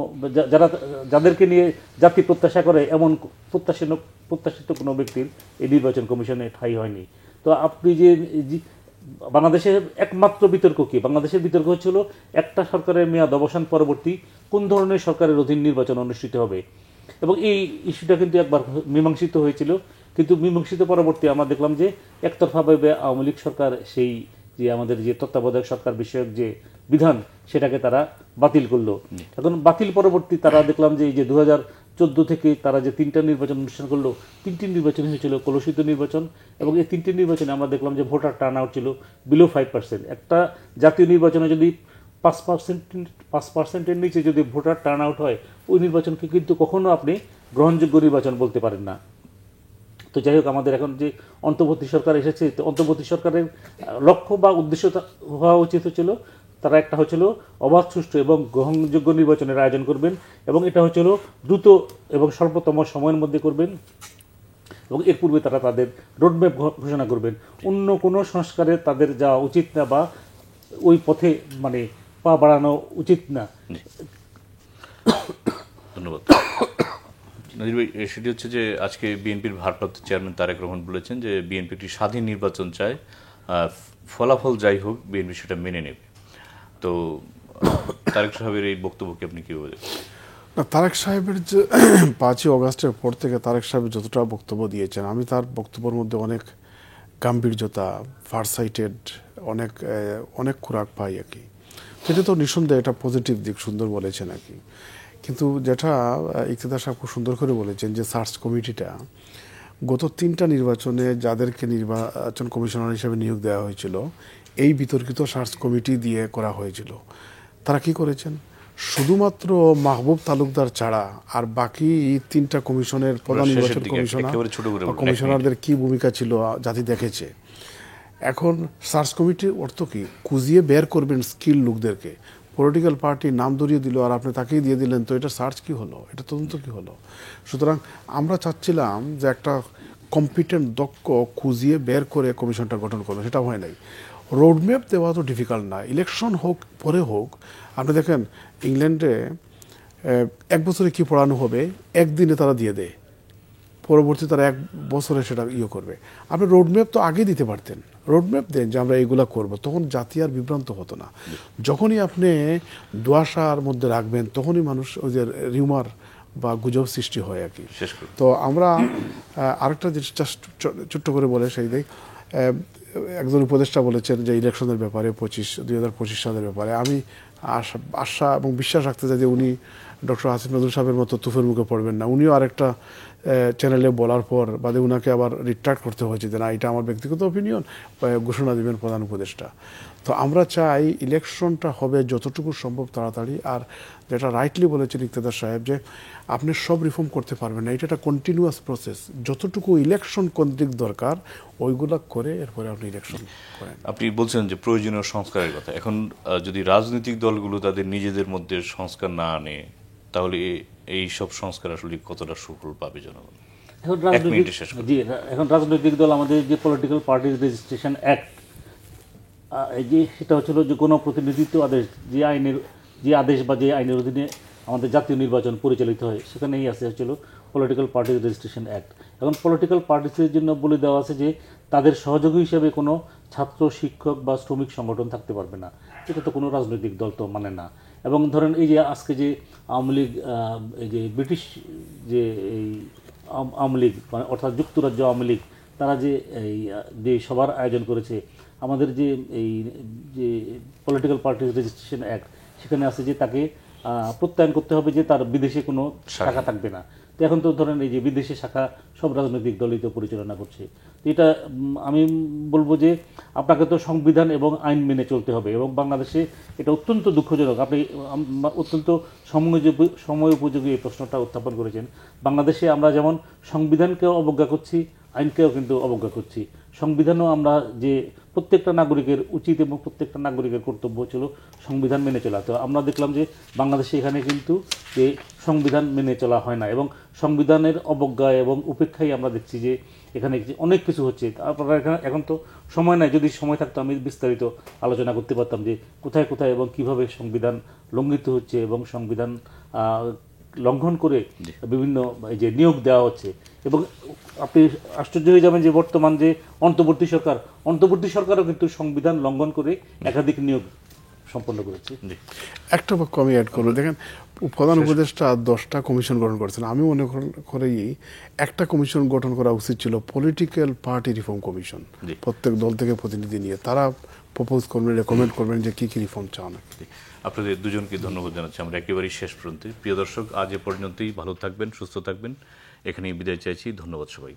যাদেরকে নিয়ে জাতি প্রত্যাশা করে এমন প্রত্যাশিত কোনো ব্যক্তির এই নির্বাচন কমিশনে ঠাঁই হয়নি। তো আপনি যে বাংলাদেশের একমাত্র বিতর্ক কি? বাংলাদেশের বিতর্ক হচ্ছিল একটা সরকারের মেয়াদ অবসান পরবর্তী কোন ধরনের সরকারের অধীন নির্বাচন অনুষ্ঠিত হবে। এবং এই ইস্যুটা কিন্তু একবার মীমাংসিত হয়েছিল, কিন্তু মীমাংসিত পরবর্তী আমরা দেখলাম যে একতরফাভাবে আওয়ামী লীগ সরকার সেই যে আমাদের যে তত্ত্বাবধায়ক সরকার বিষয়ক যে বিধান, সেটাকে তারা বাতিল করলো। এখন বাতিল পরবর্তী তারা দেখলাম যে এই যে 2014 থেকে তারা যে 3টা নির্বাচন অনুষ্ঠান করলো, 3টি নির্বাচন হয়েছিল কলুষিত নির্বাচন। এবং এই 3টি নির্বাচনে আমরা দেখলাম যে ভোটার টার্ন আউট ছিল বিলো 5%। একটা জাতীয় নির্বাচনে যদি 5%-এর নিচে যদি ভোটার টার্ন আউট হয়, ওই নির্বাচনকে কিন্তু কখনো আপনি গ্রহণযোগ্য নির্বাচন বলতে পারেন না। তো যাই হোক, আমাদের এখন যে অন্তর্বর্তী সরকার এসেছে, তো অন্তর্বর্তী সরকারের লক্ষ্য বা উদ্দেশ্য হওয়া উচিত হচ্ছিল, তারা একটা হচ্ছিল অবাধ, সুষ্ঠু এবং গ্রহণযোগ্য নির্বাচনের আয়োজন করবেন এবং এটা হচ্ছিল দ্রুত এবং স্বল্পতম সময়ের মধ্যে করবেন এবং এর পূর্বে তারা তাদের রোডম্যাপ ঘোষণা করবেন। অন্য কোনো সংস্কারে তাদের যাওয়া উচিত না বা ওই পথে মানে পা বাড়ানো উচিত না। ধন্যবাদ নাজির ভাই। সেটি হচ্ছে যে আজকে বিএনপির ভারপ্রাপ্ত চেয়ারম্যান তারেক রহমান বলেছেন যে বিএনপি একটি স্বাধীন নির্বাচন চায়, ফলাফল যাই হোক বিএনপি সেটা মেনে নেবে। তো তারেক সাহেবের এই বক্তব্যকে আপনি কি বলেন? না, তারেক সাহেবের যে 5ই অগাস্টের পর থেকে তারেক সাহেব যতটা বক্তব্য দিয়েছেন, আমি তার বক্তব্যের মধ্যে অনেক গাম্ভীর্যতা, ফারসাইটেড, অনেক খোরাক পাই আর কি। সেটা তো নিঃসন্দেহে এটা পজিটিভ দিক, সুন্দর বলেছেন আর কি। কিন্তু যেটা ইকতেদার সাহেব খুব সুন্দর করে বলেছেন যে সার্চ কমিটিটা গত 3টা নির্বাচনে যাদেরকে নির্বাচন কমিশনার হিসেবে নিয়োগ দেওয়া হয়েছিল, এই বিতর্কিত সার্চ কমিটি দিয়ে করা হয়েছিল। তারা কি করেছেন? শুধুমাত্র মাহবুব তালুকদার ছাড়া আর বাকি 3টা কমিশনের প্রধান শেষের নির্বাচন দিকে একেবারে ছোট করে বলুন, এক কমিশনারদের কি ভূমিকা ছিল জাতি দেখেছে। এখন সার্চ কমিটির অর্থ কি? খুঁজিয়ে বের করবেন স্কিল লোকদেরকে। পলিটিক্যাল পার্টি নাম ধরিয়ে দিল আর আপনি তাকেই দিয়ে দিলেন, তো এটা সার্চ কি হলো, এটা তদন্ত কি হলো? সুতরাং আমরা চাচ্ছিলাম যে একটা কম্পিটেন্ট দক্ষ খুঁজিয়ে বের করে কমিশনটা গঠন করবে, সেটা হয় নাই। রোডম্যাপ দেওয়া তো ডিফিকাল্ট না, ইলেকশন হোক পরে হোক। আপনি দেখেন ইংল্যান্ডে 1 বছরে কি পড়ানো হবে একদিনে তারা দিয়ে দেয়, পরবর্তী তারা 1 বছরে সেটা করবে। আপনি রোডম্যাপ তো আগে দিতে পারতেন, রোডম্যাপ দেন যে আমরা এগুলা করব, তখন জাতি আর বিভ্রান্ত হতো না। যখনই আপনি দুয়াশার মধ্যে রাখবেন তখনই মানুষ ওই যে রিউমার বা গুজব সৃষ্টি হয় আর কি। তো আমরা আরেকটা জিনিস ছোট্ট করে বলে সেই দেখ, একজন উপদেষ্টা বলেছেন যে ইলেকশনের ব্যাপারে 2025 সালের ব্যাপারে আমি আশা এবং বিশ্বাস রাখতে চাই যে উনি ডক্টর আসিফ নজরুল সাহেবের মতো তুফের মুখে পড়বেন না। উনিও আরেকটা চ্যানেলে বলার পর বাদে উনাকে আবার রিট্রাক্ট করতে হয়েছে যে না, এটা আমার ব্যক্তিগত অপিনিয়ন, ঘোষণা দিবেন প্রধান উপদেষ্টা। তো আমরা চাই ইলেকশনটা হবে যতটুকু সম্ভব তাড়াতাড়ি। আর যেটা রাইটলি বলেছেন ইকতেদার সাহেব যে আপনি সব রিফর্ম করতে পারবেন না, এটা একটা কন্টিনিউয়াস প্রসেস। যতটুকু ইলেকশন কেন্দ্রিক দরকার ওইগুলা করে এরপরে আপনি ইলেকশন করেন। আপনি বলছেন যে প্রয়োজনীয় সংস্কারের কথা। এখন যদি রাজনৈতিক দলগুলো তাদের নিজেদের মধ্যে সংস্কার না আনে, তাহলে এই সব সংস্কার আসলে কতটা সুফল পাবে জনগণ? এখন রাজনৈতিক দল আমাদের যে পলিটিক্যাল পার্টি রেজিস্ট্রেশন অ্যাক্ট, এই যে সেটা হচ্ছিল যে কোনো প্রতিনিধিত্ব আদেশ, যে আদেশ বা যে আইনের অধীনে আমাদের জাতীয় নির্বাচন পরিচালিত হয়, সেখানেই আছে হচ্ছিল পলিটিক্যাল পার্টি রেজিস্ট্রেশন অ্যাক্ট। এখন পলিটিক্যাল পার্টিসের জন্য বলে দেওয়া আছে যে তাদের সহযোগী হিসেবে কোনো ছাত্র, শিক্ষক বা শ্রমিক সংগঠন থাকতে পারবে না। এটা তো কোনো রাজনৈতিক দল তো মানে না। এবং ধরেন এই যে আজকে যে আওয়ামী লীগ, এই যে ব্রিটিশ যে এই আওয়ামী লীগ মানে অর্থাৎ যুক্তরাজ্য আওয়ামী লীগ, তারা যে সভার আয়োজন করেছে, আমাদের যে এই যে পলিটিক্যাল পার্টি রেজিস্ট্রেশন অ্যাক্ট, সেখানে আছে যে তাকে প্রত্যয়ন করতে হবে যে তার বিদেশে কোনো শাখা থাকবে না। তো এখন তো ধরেন এই যে বিদেশি শাখা সব রাজনৈতিক দলই তো পরিচালনা করছে। তো এটা আমি বলবো যে আপনাকে তো সংবিধান এবং আইন মেনে চলতে হবে। এবং বাংলাদেশে এটা অত্যন্ত দুঃখজনক, আপনি অত্যন্ত সময় উপযোগী এই প্রশ্নটা উত্থাপন করেছেন। বাংলাদেশে আমরা যেমন সংবিধানকেও অবজ্ঞা করছি, আইনকেও কিন্তু অবজ্ঞা করছি। সংবিধানও আমরা যে প্রত্যেকটা নাগরিকের উচিত এবং প্রত্যেকটা নাগরিকের কর্তব্য ছিল সংবিধান মেনে চলা। তো আমরা দেখলাম যে বাংলাদেশে এখানে কিন্তু যে সংবিধান মেনে চলা হয় না, এবং সংবিধানের অবজ্ঞা এবং উপেক্ষাই আমরা দেখছি যে এখানে অনেক কিছু হচ্ছে। আপনারা এখন তো সময় নাই, যদি সময় থাকতো আমি বিস্তারিত আলোচনা করতে পারতাম যে কোথায় কোথায় এবং কিভাবে সংবিধান লঙ্ঘিত হচ্ছে এবং সংবিধান লঙ্ঘন করে বিভিন্ন এই যে নিয়োগ দেওয়া হচ্ছে। এবং আপনি আশ্চর্য হয়ে যাবেন যে বর্তমান যে অন্তর্বর্তী সরকারও কিন্তু সংবিধান লঙ্ঘন করে একাধিক নিয়োগ সম্পন্ন করেছে। একটা বাক্য আমি অ্যাড করবো, দেখেন প্রধান উপদেষ্টা 10টা কমিশন গঠন করেছেন। আমি মনে করি একটা কমিশন গঠন করা উচিত ছিল, পলিটিক্যাল পার্টি রিফর্ম কমিশন। প্রত্যেক দল থেকে প্রতিনিধি নিয়ে তারা প্রপোজ করবেন, রেকমেন্ড করবেন যে কি কি রিফর্ম চান। আপনাদের দুজনকে ধন্যবাদ জানাচ্ছি। আমরা একেবারেই শেষ পর্যন্ত। প্রিয় দর্শক, আজ এ পর্যন্তই। ভালো থাকবেন, সুস্থ থাকবেন, এখানেই বিদায় চাইছি। ধন্যবাদ সবাই।